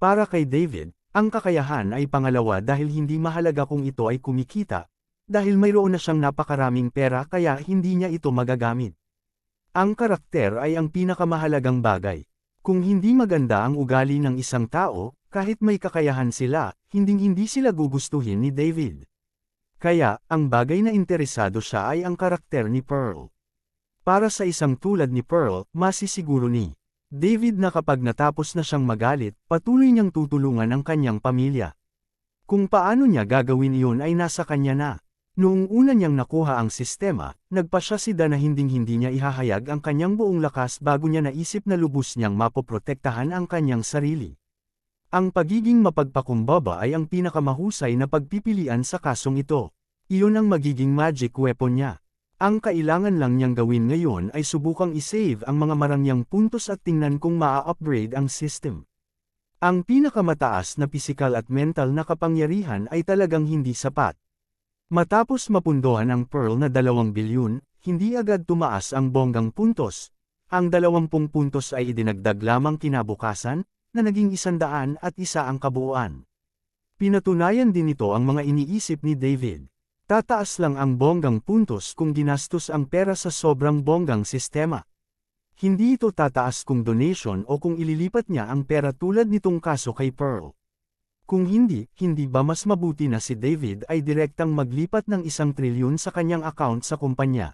Para kay David, ang kakayahan ay pangalawa dahil hindi mahalaga kung ito ay kumikita, dahil mayroon na siyang napakaraming pera kaya hindi niya ito magagamit. Ang karakter ay ang pinakamahalagang bagay. Kung hindi maganda ang ugali ng isang tao, kahit may kakayahan sila, hinding-hindi sila gugustuhin ni David. Kaya, ang bagay na interesado siya ay ang karakter ni Pearl. Para sa isang tulad ni Pearl, masisiguro ni David na kapag natapos na siyang magalit, patuloy niyang tutulungan ang kanyang pamilya. Kung paano niya gagawin iyon ay nasa kanya na. Noong una niyang nakuha ang sistema, nagpasya si Dan na hinding-hindi niya ihahayag ang kanyang buong lakas bago niya naisip na lubos niyang mapoprotektahan ang kanyang sarili. Ang pagiging mapagpakumbaba ay ang pinakamahusay na pagpipilian sa kasong ito. Iyon ang magiging magic weapon niya. Ang kailangan lang niyang gawin ngayon ay subukang isave ang mga marangyang puntos at tingnan kung maa-upgrade ang system. Ang pinakamataas na pisikal at mental na kapangyarihan ay talagang hindi sapat. Matapos mapundohan ang Pearl na 2 bilyon, hindi agad tumaas ang bonggang puntos. Ang 20 puntos ay idinagdag lamang kinabukasan, na naging 101 ang kabuuan. Pinatunayan din ito ang mga iniisip ni David. Tataas lang ang bonggang puntos kung ginastos ang pera sa sobrang bonggang sistema. Hindi ito tataas kung donation o kung ililipat niya ang pera tulad nitong kaso kay Pearl. Kung hindi ba mas mabuti na si David ay direktang maglipat ng 1 trilyon sa kanyang account sa kumpanya?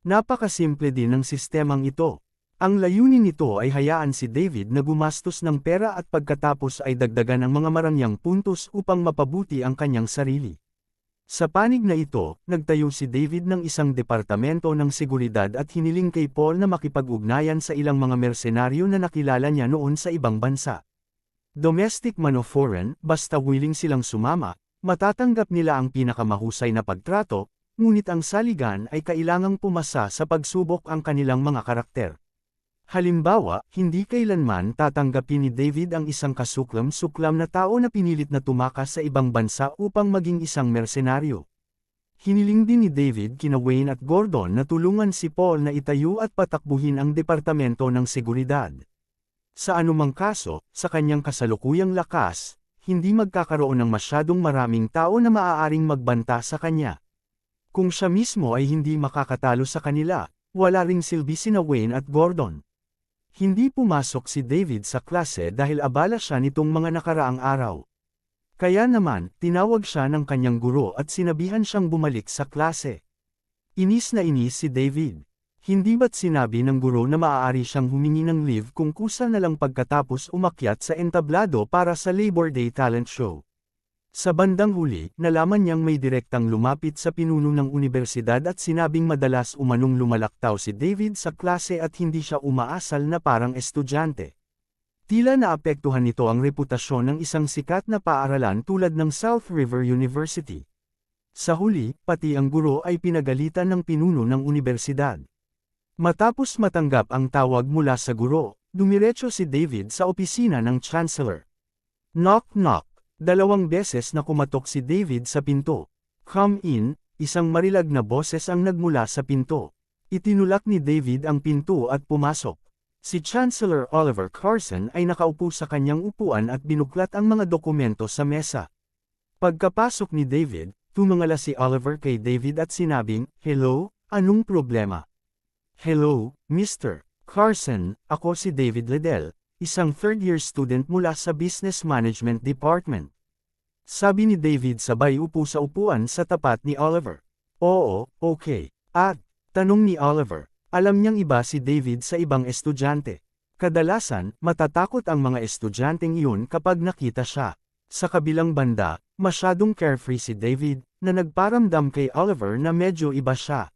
Napakasimple din ng sistemang ito. Ang layunin nito ay hayaan si David na gumastos ng pera at pagkatapos ay dagdagan ang mga marangyang puntos upang mapabuti ang kanyang sarili. Sa panig na ito, nagtayo si David ng isang departamento ng seguridad at hiniling kay Paul na makipag-ugnayan sa ilang mga mersenaryo na nakilala niya noon sa ibang bansa. Domestic man o foreign, basta willing silang sumama, matatanggap nila ang pinakamahusay na pagtrato, ngunit ang saligan ay kailangang pumasa sa pagsubok ang kanilang mga karakter. Halimbawa, hindi kailanman tatanggapin ni David ang isang kasuklam-suklam na tao na pinilit na tumakas sa ibang bansa upang maging isang mersenaryo. Hiniling din ni David kina Wayne at Gordon na tulungan si Paul na itayo at patakbuhin ang departamento ng seguridad. Sa anumang kaso, sa kanyang kasalukuyang lakas, hindi magkakaroon ng masyadong maraming tao na maaaring magbanta sa kanya. Kung siya mismo ay hindi makakatalo sa kanila, wala ring silbi sina Wayne at Gordon. Hindi pumasok si David sa klase dahil abala siya nitong mga nakaraang araw. Kaya naman, tinawag siya ng kanyang guro at sinabihan siyang bumalik sa klase. Inis na inis si David. Hindi ba't sinabi ng guro na maaari siyang humingi ng leave kung kusa na lang pagkatapos umakyat sa entablado para sa Labor Day talent show? Sa bandang huli, nalaman niyang may direktang lumapit sa pinuno ng unibersidad at sinabing madalas umanong lumalaktaw si David sa klase at hindi siya umaasal na parang estudyante. Tila naapektuhan nito ang reputasyon ng isang sikat na paaralan tulad ng South River University. Sa huli, pati ang guro ay pinagalitan ng pinuno ng unibersidad. Matapos matanggap ang tawag mula sa guro, dumiretso si David sa opisina ng chancellor. Knock knock. 2 beses na kumatok si David sa pinto. Come in, isang marilag na boses ang nagmula sa pinto. Itinulak ni David ang pinto at pumasok. Si Chancellor Oliver Carson ay nakaupo sa kanyang upuan at binuklat ang mga dokumento sa mesa. Pagkapasok ni David, tumingala si Oliver kay David at sinabing, "Hello, anong problema?" "Hello, Mr. Carson, ako si David Liddell, isang third-year student mula sa Business Management Department." Sabi ni David sabay upo sa upuan sa tapat ni Oliver. "Oo, okay." At, tanong ni Oliver, alam niyang iba si David sa ibang estudyante. Kadalasan, matatakot ang mga estudyanteng iyon kapag nakita siya. Sa kabilang banda, masyadong carefree si David, na nagparamdam kay Oliver na medyo iba siya.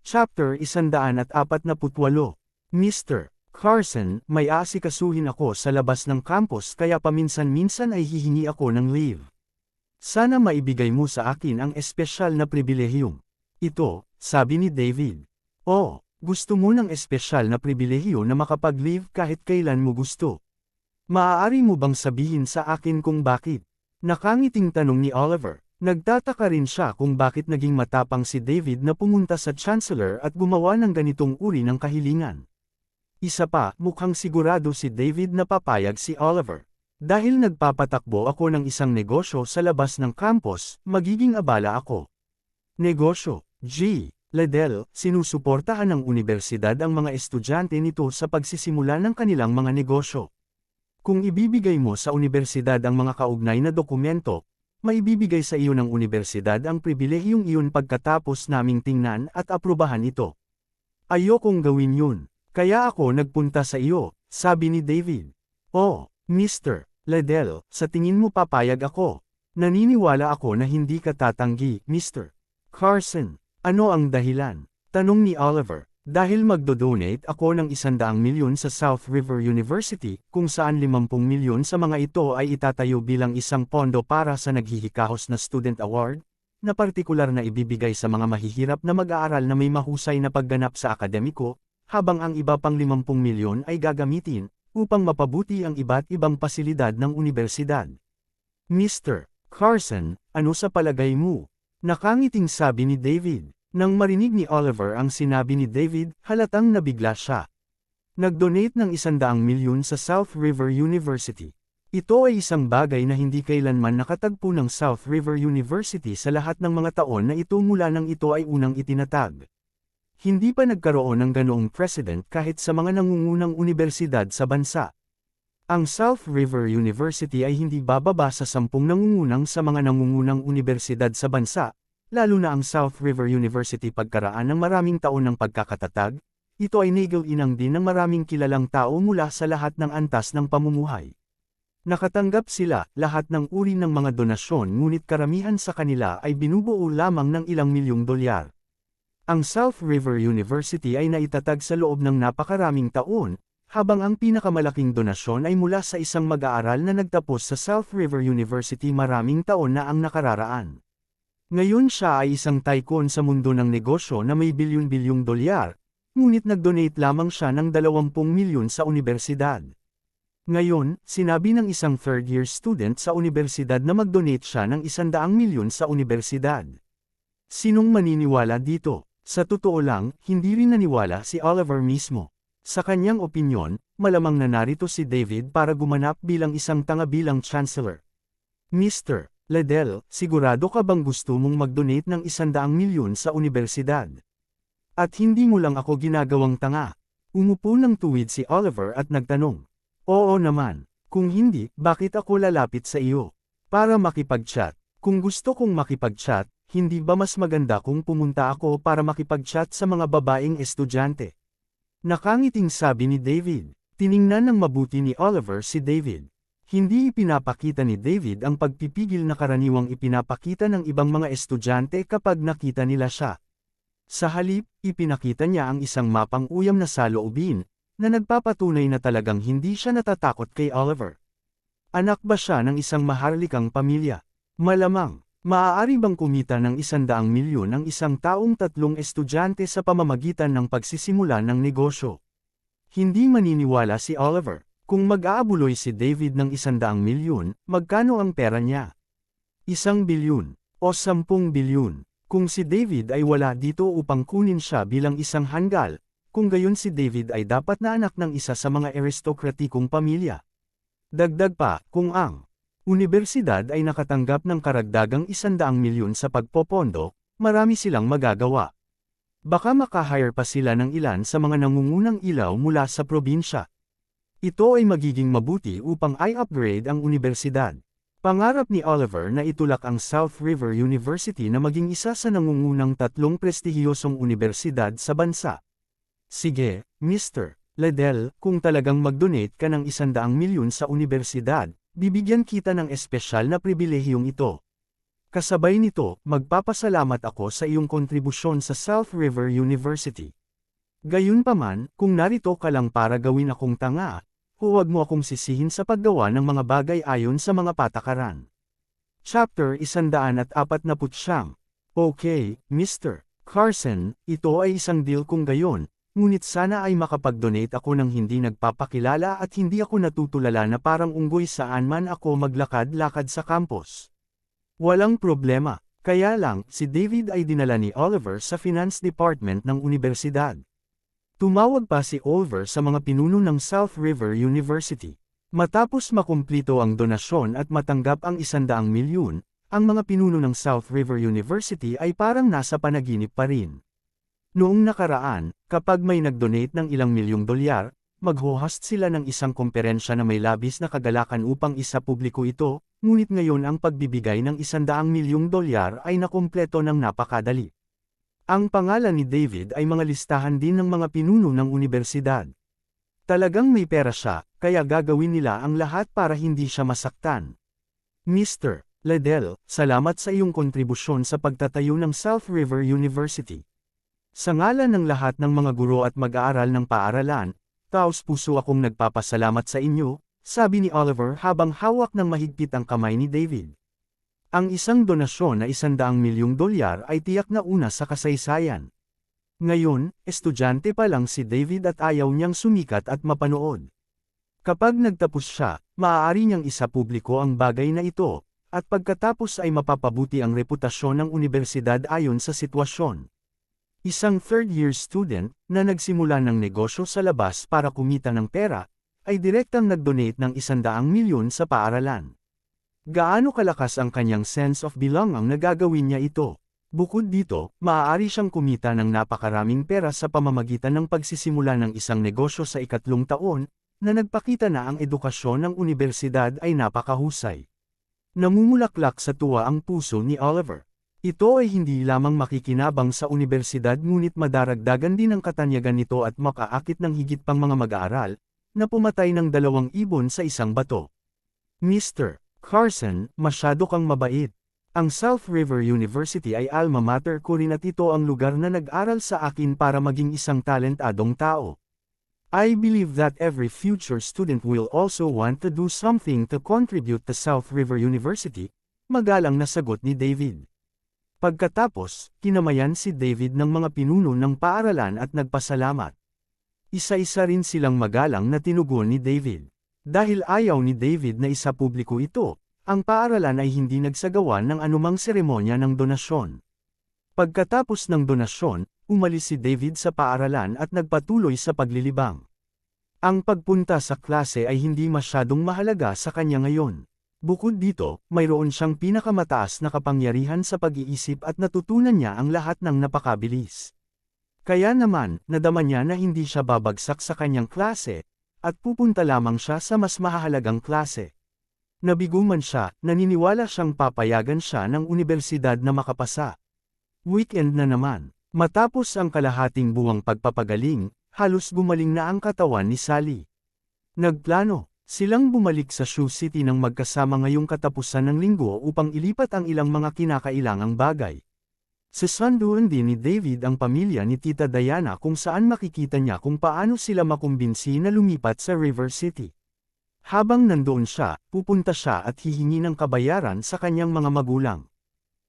Chapter 148. Mr. Carson, may aasikasuhin ako sa labas ng campus kaya paminsan-minsan ay hihingi ako ng leave. Sana maibigay mo sa akin ang espesyal na pribilehiyong ito, sabi ni David. "Oh, gusto mo ng espesyal na pribilehiyo na makapag-leave kahit kailan mo gusto? Maaari mo bang sabihin sa akin kung bakit?" Nakangiting tanong ni Oliver. Nagtataka rin siya kung bakit naging matapang si David na pumunta sa chancellor at gumawa ng ganitong uri ng kahilingan. Isa pa, mukhang sigurado si David na papayag si Oliver. "Dahil nagpapatakbo ako ng isang negosyo sa labas ng campus, magiging abala ako." Negosyo? Liddell, sinusuportahan ng unibersidad ang mga estudyante nito sa pagsisimula ng kanilang mga negosyo. Kung ibibigay mo sa unibersidad ang mga kaugnay na dokumento, maibibigay sa iyo ng unibersidad ang pribilehiyong iyon pagkatapos naming tingnan at aprubahan ito. "Ayokong gawin yun. Kaya ako nagpunta sa iyo," sabi ni David. "Oh, Mr. Liddell, sa tingin mo papayag ako? Naniniwala ako na hindi ka tatanggi, Mr. Carson." "Ano ang dahilan?" tanong ni Oliver. "Dahil magdodonate ako ng 100 milyon sa South River University, kung saan 50 milyon sa mga ito ay itatayo bilang isang pondo para sa naghihikahos na student award," na partikular na ibibigay sa mga mahihirap na mag-aaral na may mahusay na pagganap sa akademiko, habang ang iba pang 50 milyon ay gagamitin upang mapabuti ang iba't ibang pasilidad ng unibersidad. Mr. Carson, ano sa palagay mo? Nakangiting sabi ni David. Nang marinig ni Oliver ang sinabi ni David, halatang nabigla siya. Nag-donate ng 100 milyon sa South River University. Ito ay isang bagay na hindi kailanman nakatagpo ng South River University sa lahat ng mga taon na ito mula nang ito ay unang itinatag. Hindi pa nagkaroon ng ganoong precedent kahit sa mga nangungunang unibersidad sa bansa. Ang South River University ay hindi bababa sa 10 nangungunang sa mga nangungunang unibersidad sa bansa, lalo na ang South River University pagkaraan ng maraming taon ng pagkakatatag. Ito ay naging din ng maraming kilalang tao mula sa lahat ng antas ng pamumuhay. Nakatanggap sila lahat ng uri ng mga donasyon ngunit karamihan sa kanila ay binubuo lamang ng ilang milyong dolyar. Ang South River University ay naitatag sa loob ng napakaraming taon, habang ang pinakamalaking donasyon ay mula sa isang mag-aaral na nagtapos sa South River University maraming taon na ang nakararaan. Ngayon siya ay isang tycoon sa mundo ng negosyo na may bilyon-bilyong dolyar, ngunit nag-donate lamang siya ng 20 milyon sa universidad. Ngayon, sinabi ng isang third-year student sa universidad na mag-donate siya ng 100 milyon sa universidad. Sinong maniniwala dito? Sa totoo lang, hindi rin naniwala si Oliver mismo. Sa kanyang opinyon, malamang na narito si David para gumanap bilang isang tanga bilang chancellor. Mr. Liddell, sigurado ka bang gusto mong mag-donate ng 100 milyon sa universidad? At hindi mo lang ako ginagawang tanga. Umupo ng tuwid si Oliver at nagtanong. Oo naman. Kung hindi, bakit ako lalapit sa iyo? Para makipag-chat. Kung gusto kong makipag-chat, hindi ba mas maganda kung pumunta ako para makipag-chat sa mga babaeng estudyante? Nakangiting sabi ni David. Tiningnan ng mabuti ni Oliver si David. Hindi ipinapakita ni David ang pagpipigil na karaniwang ipinapakita ng ibang mga estudyante kapag nakita nila siya. Sa halip, ipinakita niya ang isang mapang uyam na saloobin, na nagpapatunay na talagang hindi siya natatakot kay Oliver. Anak ba siya ng isang maharlikang pamilya? Malamang. Maaari bang kumita ng 100 milyon ang isang taong 3 estudyante sa pamamagitan ng pagsisimula ng negosyo? Hindi maniniwala si Oliver. Kung mag-aabuloy si David ng 100 milyon, magkano ang pera niya? 1 bilyon o 10 bilyon? Kung si David ay wala dito upang kunin siya bilang isang hanggal, kung gayon si David ay dapat na anak ng isa sa mga aristokratikong pamilya. Dagdag pa, kung ang universidad ay nakatanggap ng karagdagang 100 milyon sa pagpopondo, marami silang magagawa. Baka makahire pa sila ng ilan sa mga nangungunang ilaw mula sa probinsya. Ito ay magiging mabuti upang i-upgrade ang universidad. Pangarap ni Oliver na itulak ang South River University na maging isa sa nangungunang 3 prestihiyosong universidad sa bansa. Sige, Mr. Liddell, kung talagang mag-donate ka ng 100 milyon sa universidad, bibigyan kita ng espesyal na pribilehiyong ito. Kasabay nito, magpapasalamat ako sa iyong kontribusyon sa South River University. Gayunpaman, kung narito ka lang para gawin akong tanga, huwag mo akong sisihin sa paggawa ng mga bagay ayon sa mga patakaran. Chapter 149. Okay, Mr. Carson, ito ay isang deal kung gayon. Ngunit sana ay makapag-donate ako ng hindi nagpapakilala at hindi ako natutulala na parang unggoy saan man ako maglakad-lakad sa campus. Walang problema, kaya lang, si David ay dinala ni Oliver sa finance department ng universidad. Tumawag pa si Oliver sa mga pinuno ng South River University. Matapos makumplito ang donasyon at matanggap ang 100 milyon, ang mga pinuno ng South River University ay parang nasa panaginip pa rin. Noong nakaraan, kapag may nag-donate ng ilang milyong dolyar, mag-host sila ng isang komperensya na may labis na kagalakan upang isapubliko ito, ngunit ngayon ang pagbibigay ng 100 milyong dolyar ay nakumpleto ng napakadali. Ang pangalan ni David ay mga listahan din ng mga pinuno ng universidad. Talagang may pera siya, kaya gagawin nila ang lahat para hindi siya masaktan. Mr. Liddell, salamat sa iyong kontribusyon sa pagtatayo ng South River University. Sa ngalan ng lahat ng mga guro at mag-aaral ng paaralan, taos-puso akong nagpapasalamat sa inyo, sabi ni Oliver habang hawak ng mahigpit ang kamay ni David. Ang isang donasyon na $100 milyong ay tiyak na una sa kasaysayan. Ngayon, estudyante pa lang si David at ayaw niyang sumikat at mapanood. Kapag nagtapos siya, maaari niyang isapubliko ang bagay na ito, at pagkatapos ay mapapabuti ang reputasyon ng unibersidad ayon sa sitwasyon. Isang third-year student, na nagsimula ng negosyo sa labas para kumita ng pera, ay direktang nag-donate ng $100 milyon sa paaralan. Gaano kalakas ang kanyang sense of belonging na gagawin niya ito? Bukod dito, maaari siyang kumita ng napakaraming pera sa pamamagitan ng pagsisimula ng isang negosyo sa ikatlong taon, na nagpakita na ang edukasyon ng unibersidad ay napakahusay. Namumulaklak sa tuwa ang puso ni Oliver. Ito ay hindi lamang makikinabang sa unibersidad ngunit madaragdagan din ang katanyagan nito at makaakit ng higit pang mga mag-aaral, na pumatay ng 2 ibon sa isang bato. Mr. Carson, masyado kang mabait. Ang South River University ay alma mater ko rin at ito ang lugar na nag-aral sa akin para maging isang talentadong tao. I believe that every future student will also want to do something to contribute to South River University, magalang na sagot ni David. Pagkatapos, kinamayan si David ng mga pinuno ng paaralan at nagpasalamat. Isa-isa rin silang magalang na tinugon ni David. Dahil ayaw ni David na isapubliko ito, ang paaralan ay hindi nagsagawa ng anumang seremonya ng donasyon. Pagkatapos ng donasyon, umalis si David sa paaralan at nagpatuloy sa paglilibang. Ang pagpunta sa klase ay hindi masyadong mahalaga sa kanya ngayon. Bukod dito, mayroon siyang pinakamataas na kapangyarihan sa pag-iisip at natutunan niya ang lahat ng napakabilis. Kaya naman, nadama niya na hindi siya babagsak sa kanyang klase, at pupunta lamang siya sa mas mahahalagang klase. Nabigo man siya, naniniwala siyang papayagan siya ng unibersidad na makapasa. Weekend na naman. Matapos ang kalahating buwang pagpapagaling, halos gumaling na ang katawan ni Sally. Nagplano, silang bumalik sa Sioux City ng magkasama ngayong katapusan ng linggo upang ilipat ang ilang mga kinakailangang bagay. Sasanduan din ni David ang pamilya ni Tita Diana kung saan makikita niya kung paano sila makumbinsi na lumipat sa River City. Habang nandoon siya, pupunta siya at hihingi ng kabayaran sa kanyang mga magulang.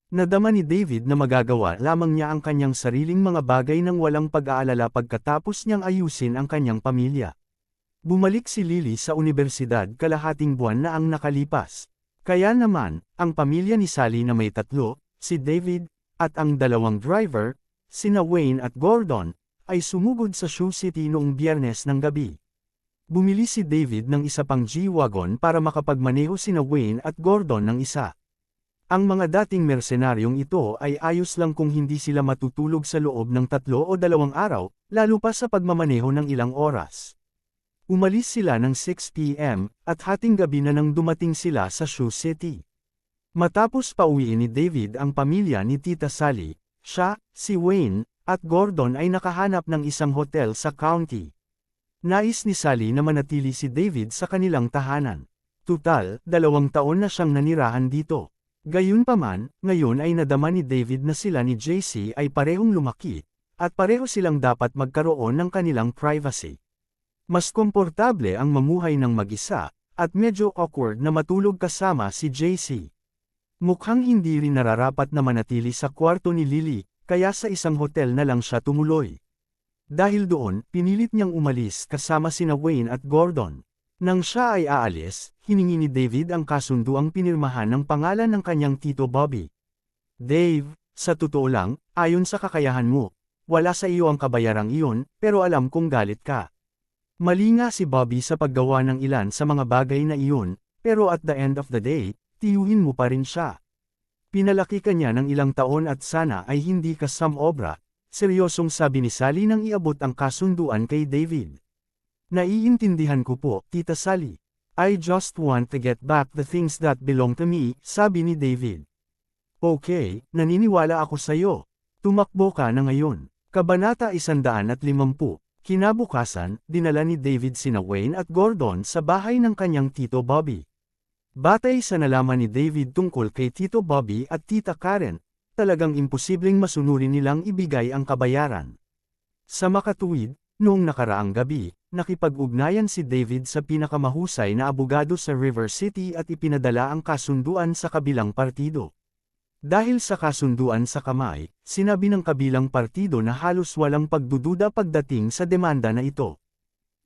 Nadama ni David na magagawa lamang niya ang kanyang sariling mga bagay nang walang pag-aalala pagkatapos niyang ayusin ang kanyang pamilya. Bumalik si Lily sa unibersidad kalahating buwan na ang nakalipas. Kaya naman, ang pamilya ni Sally na may 3, si David, at ang 2 driver, sina Wayne at Gordon, ay sumugod sa Sioux City noong Biyernes ng gabi. Bumili si David ng isa pang G-Wagon para makapagmaneho sina Wayne at Gordon ng isa. Ang mga dating mersenaryong ito ay ayos lang kung hindi sila matutulog sa loob ng 3 o 2 araw, lalo pa sa pagmamaneho ng ilang oras. Umalis sila ng 6 p.m. at hating gabi na nang dumating sila sa Sioux City. Matapos pauwiin ni David ang pamilya ni Tita Sally, siya, si Wayne, at Gordon ay nakahanap ng isang hotel sa county. Nais ni Sally na manatili si David sa kanilang tahanan. Tutal, 2 taon na siyang nanirahan dito. Gayunpaman, ngayon ay nadama ni David na sila ni JC ay parehong lumaki, at pareho silang dapat magkaroon ng kanilang privacy. Mas komportable ang mamuhay ng mag-isa, at medyo awkward na matulog kasama si JC. Mukhang hindi rin nararapat na manatili sa kwarto ni Lily, kaya sa isang hotel na lang siya tumuloy. Dahil doon, pinilit niyang umalis kasama sina Wayne at Gordon. Nang siya ay aalis, hiningi ni David ang kasunduang pinirmahan ng pangalan ng kanyang tito Bobby. Dave, sa totoo lang, ayon sa kakayahan mo, wala sa iyo ang kabayarang iyon, pero alam kong galit ka. Mali nga si Bobby sa paggawa ng ilan sa mga bagay na iyon, pero at the end of the day, tiyuhin mo pa rin siya. Pinalaki ka niya ng ilang taon at sana ay hindi ka samobra. Seryosong sabi ni Sally nang iabot ang kasunduan kay David. Naiintindihan ko po, Tita Sally. I just want to get back the things that belong to me, sabi ni David. Okay, naniniwala ako sayo. Tumakbo ka na ngayon. Kabanata 150. Kinabukasan, dinala ni David sina Wayne at Gordon sa bahay ng kanyang tito Bobby. Batay sa nalaman ni David tungkol kay Tito Bobby at Tita Karen, talagang imposibleng masunurin nilang ibigay ang kabayaran. Sa makatuwid, noong nakaraang gabi, nakipag-ugnayan si David sa pinakamahusay na abogado sa River City at ipinadala ang kasunduan sa kabilang partido. Dahil sa kasunduan sa kamay, sinabi ng kabilang partido na halos walang pagdududa pagdating sa demanda na ito.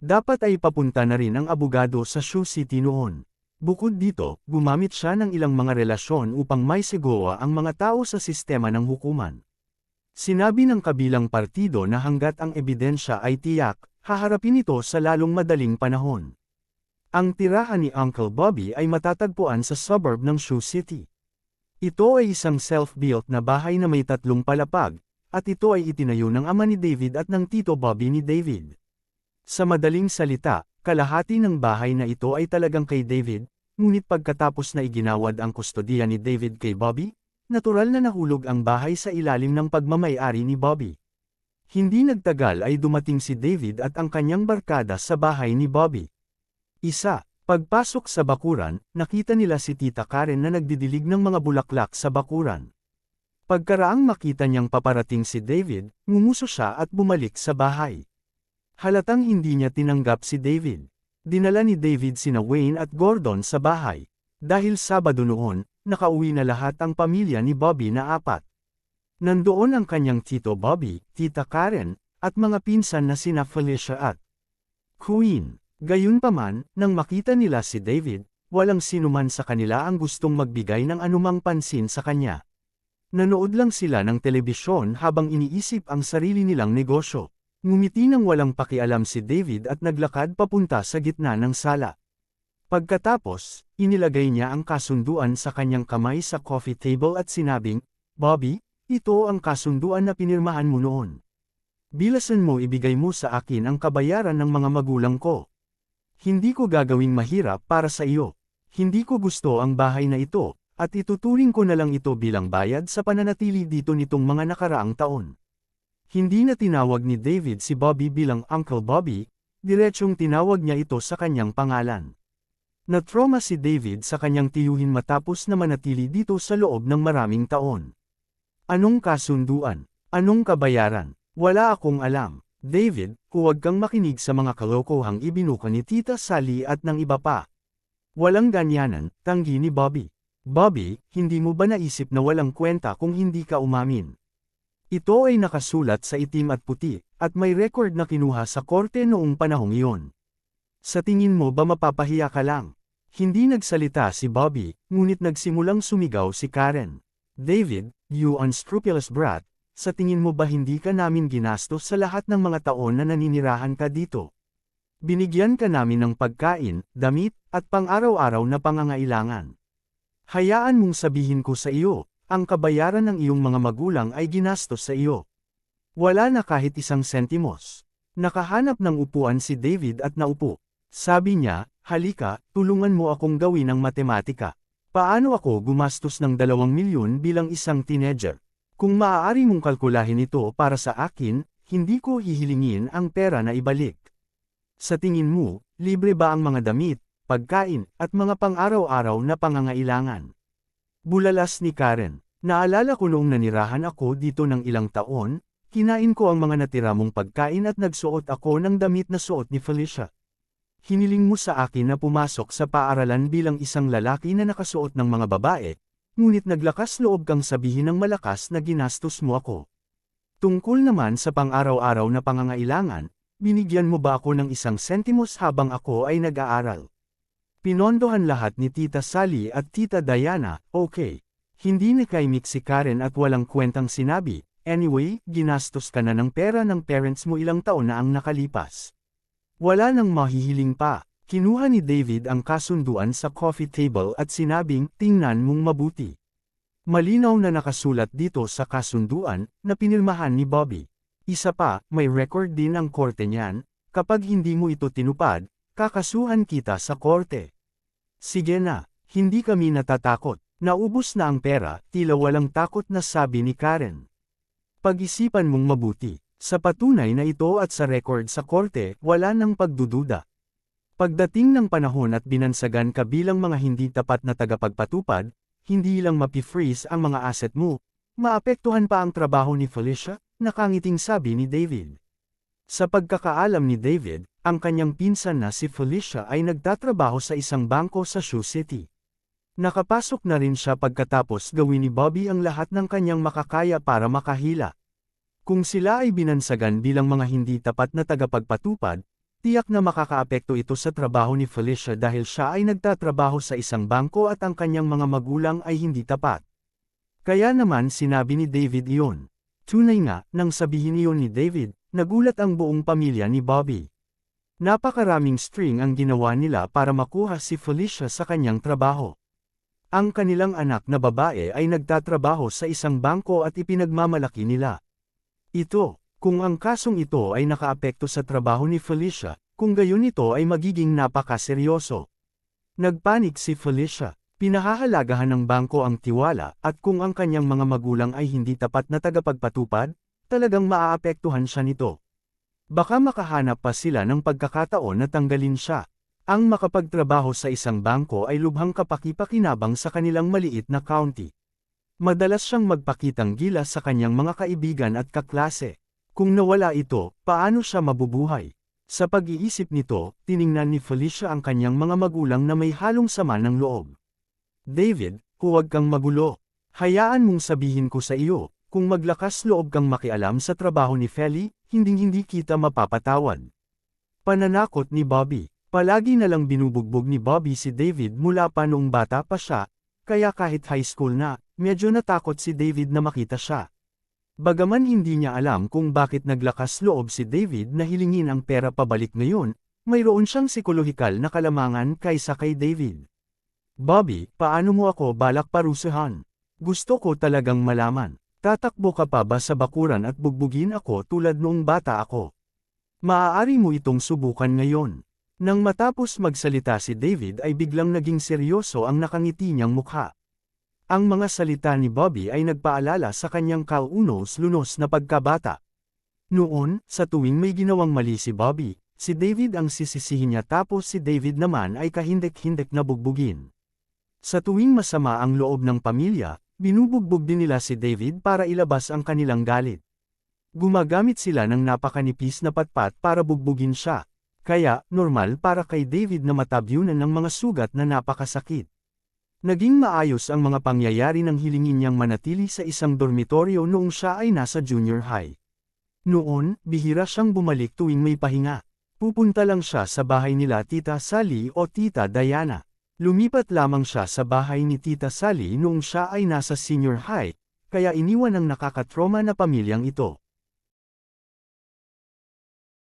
Dapat ay papunta na rin ang abogado sa Sioux City noon. Bukod dito, gumamit siya ng ilang mga relasyon upang may sigawa ang mga tao sa sistema ng hukuman. Sinabi ng kabilang partido na hanggat ang ebidensya ay tiyak, haharapin ito sa lalong madaling panahon. Ang tirahan ni Uncle Bobby ay matatagpuan sa suburb ng Sioux City. Ito ay isang self-built na bahay na may 3 palapag, at ito ay itinayo ng ama ni David at ng tito Bobby ni David. Sa madaling salita, kalahati ng bahay na ito ay talagang kay David, ngunit pagkatapos na iginawad ang kustodiya ni David kay Bobby, natural na nahulog ang bahay sa ilalim ng pagmamay-ari ni Bobby. Hindi nagtagal ay dumating si David at ang kanyang barkada sa bahay ni Bobby. Pagpasok sa bakuran, nakita nila si Tita Karen na nagdidilig ng mga bulaklak sa bakuran. Pagkaraang makita niyang paparating si David, ngumuso siya at bumalik sa bahay. Halatang hindi niya tinanggap si David. Dinala ni David sina Wayne at Gordon sa bahay. Dahil Sabado noon, nakauwi na lahat ang pamilya ni Bobby na 4. Nandoon ang kanyang tito Bobby, Tita Karen, at mga pinsan na sina Felicia at Queen. Gayunpaman, nang makita nila si David, walang sinuman sa kanila ang gustong magbigay ng anumang pansin sa kanya. Nanood lang sila ng telebisyon habang iniisip ang sarili nilang negosyo. Ngumiti nang walang pakialam si David at naglakad papunta sa gitna ng sala. Pagkatapos, inilagay niya ang kasunduan sa kanyang kamay sa coffee table at sinabing, "Bobby, ito ang kasunduan na pinirmahan mo noon. Bilasan mo ibigay mo sa akin ang kabayaran ng mga magulang ko. Hindi ko gagawing mahirap para sa iyo. Hindi ko gusto ang bahay na ito, at ituturing ko na lang ito bilang bayad sa pananatili dito nitong mga nakaraang taon." Hindi na tinawag ni David si Bobby bilang Uncle Bobby, diretsyong tinawag niya ito sa kanyang pangalan. Na-trauma si David sa kanyang tiyuhin matapos na manatili dito sa loob ng maraming taon. Anong kasunduan? Anong kabayaran? Wala akong alam. David, huwag kang makinig sa mga kalokohang ibinuka ni Tita Sally at ng iba pa. Walang ganyanan, tanggi ni Bobby. Bobby, hindi mo ba naisip na walang kwenta kung hindi ka umamin? Ito ay nakasulat sa itim at puti, at may record na kinuha sa korte noong panahong iyon. Sa tingin mo ba mapapahiya ka lang? Hindi nagsalita si Bobby, ngunit nagsimulang sumigaw si Karen. David, you unscrupulous brat, sa tingin mo ba hindi ka namin ginastos sa lahat ng mga taon na naninirahan ka dito? Binigyan ka namin ng pagkain, damit, at pang-araw-araw na pangangailangan. Hayaan mong sabihin ko sa iyo, ang kabayaran ng iyong mga magulang ay ginastos sa iyo. Wala na kahit isang sentimos. Nakahanap ng upuan si David at naupo. Sabi niya, halika, tulungan mo akong gawin ang matematika. Paano ako gumastos ng 2 milyon bilang isang teenager? Kung maaari mong kalkulahin ito para sa akin, hindi ko hihilingin ang pera na ibalik. Sa tingin mo, libre ba ang mga damit, pagkain, at mga pang-araw-araw na pangangailangan? Bulalas ni Karen. Naalala ko noong nanirahan ako dito ng ilang taon, kinain ko ang mga natira mong pagkain at nagsuot ako ng damit na suot ni Felicia. Hiniling mo sa akin na pumasok sa paaralan bilang isang lalaki na nakasuot ng mga babae, ngunit naglakas loob kang sabihin ng malakas na ginastos mo ako. Tungkol naman sa pang-araw-araw na pangangailangan, binigyan mo ba ako ng isang sentimos habang ako ay nag-aaral? Pinondohan lahat ni Tita Sally at Tita Diana, okay. Hindi nakaimik si Karen at walang kwentang sinabi, anyway, ginastos ka na ng pera ng parents mo ilang taon na ang nakalipas. Wala nang mahihiling pa. Kinuha ni David ang kasunduan sa coffee table at sinabing, tingnan mong mabuti. Malinaw na nakasulat dito sa kasunduan, na pinirmahan ni Bobby. Isa pa, may record din ang korte niyan, kapag hindi mo ito tinupad, kakasuhan kita sa korte. Sige na, hindi kami natatakot. Naubos na ang pera, tila walang takot na sabi ni Karen. Pag-isipan mong mabuti. Sa patunay na ito at sa record sa korte, wala nang pagdududa. Pagdating ng panahon at binansagan ka bilang mga hindi tapat na tagapagpatupad, hindi lang mapi-freeze ang mga asset mo, maapektuhan pa ang trabaho ni Felicia, nakangiting sabi ni David. Sa pagkakaalam ni David, ang kanyang pinsan na si Felicia ay nagtatrabaho sa isang bangko sa Sioux City. Nakapasok na rin siya pagkatapos gawin ni Bobby ang lahat ng kanyang makakaya para makahila. Kung sila ay binansagan bilang mga hindi tapat na tagapagpatupad, tiyak na makakaapekto ito sa trabaho ni Felicia dahil siya ay nagtatrabaho sa isang bangko at ang kanyang mga magulang ay hindi tapat. Kaya naman sinabi ni David iyon. Tunay nga, nang sabihin iyon ni David, nagulat ang buong pamilya ni Bobby. Napakaraming string ang ginawa nila para makuha si Felicia sa kanyang trabaho. Ang kanilang anak na babae ay nagtatrabaho sa isang bangko at ipinagmamalaki nila ito. Kung ang kasong ito ay nakaapekto sa trabaho ni Felicia, kung gayon ito ay magiging napakaseryoso. Nagpanik si Felicia. Pinahahalagahan ng bangko ang tiwala at kung ang kanyang mga magulang ay hindi tapat na tagapagpatupad, talagang maaapektuhan siya nito. Baka makahanap pa sila ng pagkakataon na tanggalin siya. Ang makapagtrabaho sa isang bangko ay lubhang kapaki-pakinabang sa kanilang maliit na county. Madalas siyang magpakitang gilas sa kanyang mga kaibigan at kaklase. Kung nawala ito, paano siya mabubuhay? Sa pag-iisip nito, tiningnan ni Felicia ang kanyang mga magulang na may halong sama ng loob. David, huwag kang magulo. Hayaan mong sabihin ko sa iyo, kung maglakas loob kang makialam sa trabaho ni Feli, hinding-hindi kita mapapatawad. Pananakot ni Bobby. Palagi na lang binubugbog ni Bobby si David mula pa noong bata pa siya, kaya kahit high school na, medyo natakot si David na makita siya. Bagaman hindi niya alam kung bakit naglakas loob si David na hilingin ang pera pabalik ngayon, mayroon siyang psikolohikal na kalamangan kaysa kay David. Bobby, paano mo ako balak parusahan? Gusto ko talagang malaman. Tatakbo ka pa ba sa bakuran at bugbugin ako tulad noong bata ako? Maaari mo itong subukan ngayon. Nang matapos magsalita si David ay biglang naging seryoso ang nakangiti niyang mukha. Ang mga salita ni Bobby ay nagpaalala sa kanyang kaunos-lunos na pagkabata. Noon, sa tuwing may ginawang mali si Bobby, si David ang sisisihin niya tapos si David naman ay kahindek-hindek na bugbugin. Sa tuwing masama ang loob ng pamilya, binubugbog din nila si David para ilabas ang kanilang galit. Gumagamit sila ng napakanipis na patpat para bugbugin siya, kaya normal para kay David na matabyunan ng mga sugat na napakasakit. Naging maayos ang mga pangyayari nang hilingin niyang manatili sa isang dormitoryo noong siya ay nasa junior high. Noon, bihira siyang bumalik tuwing may pahinga. Pupunta lang siya sa bahay nila Tita Sally o Tita Diana. Lumipat lamang siya sa bahay ni Tita Sally noong siya ay nasa senior high, kaya iniwan ang nakakatroma na pamilyang ito.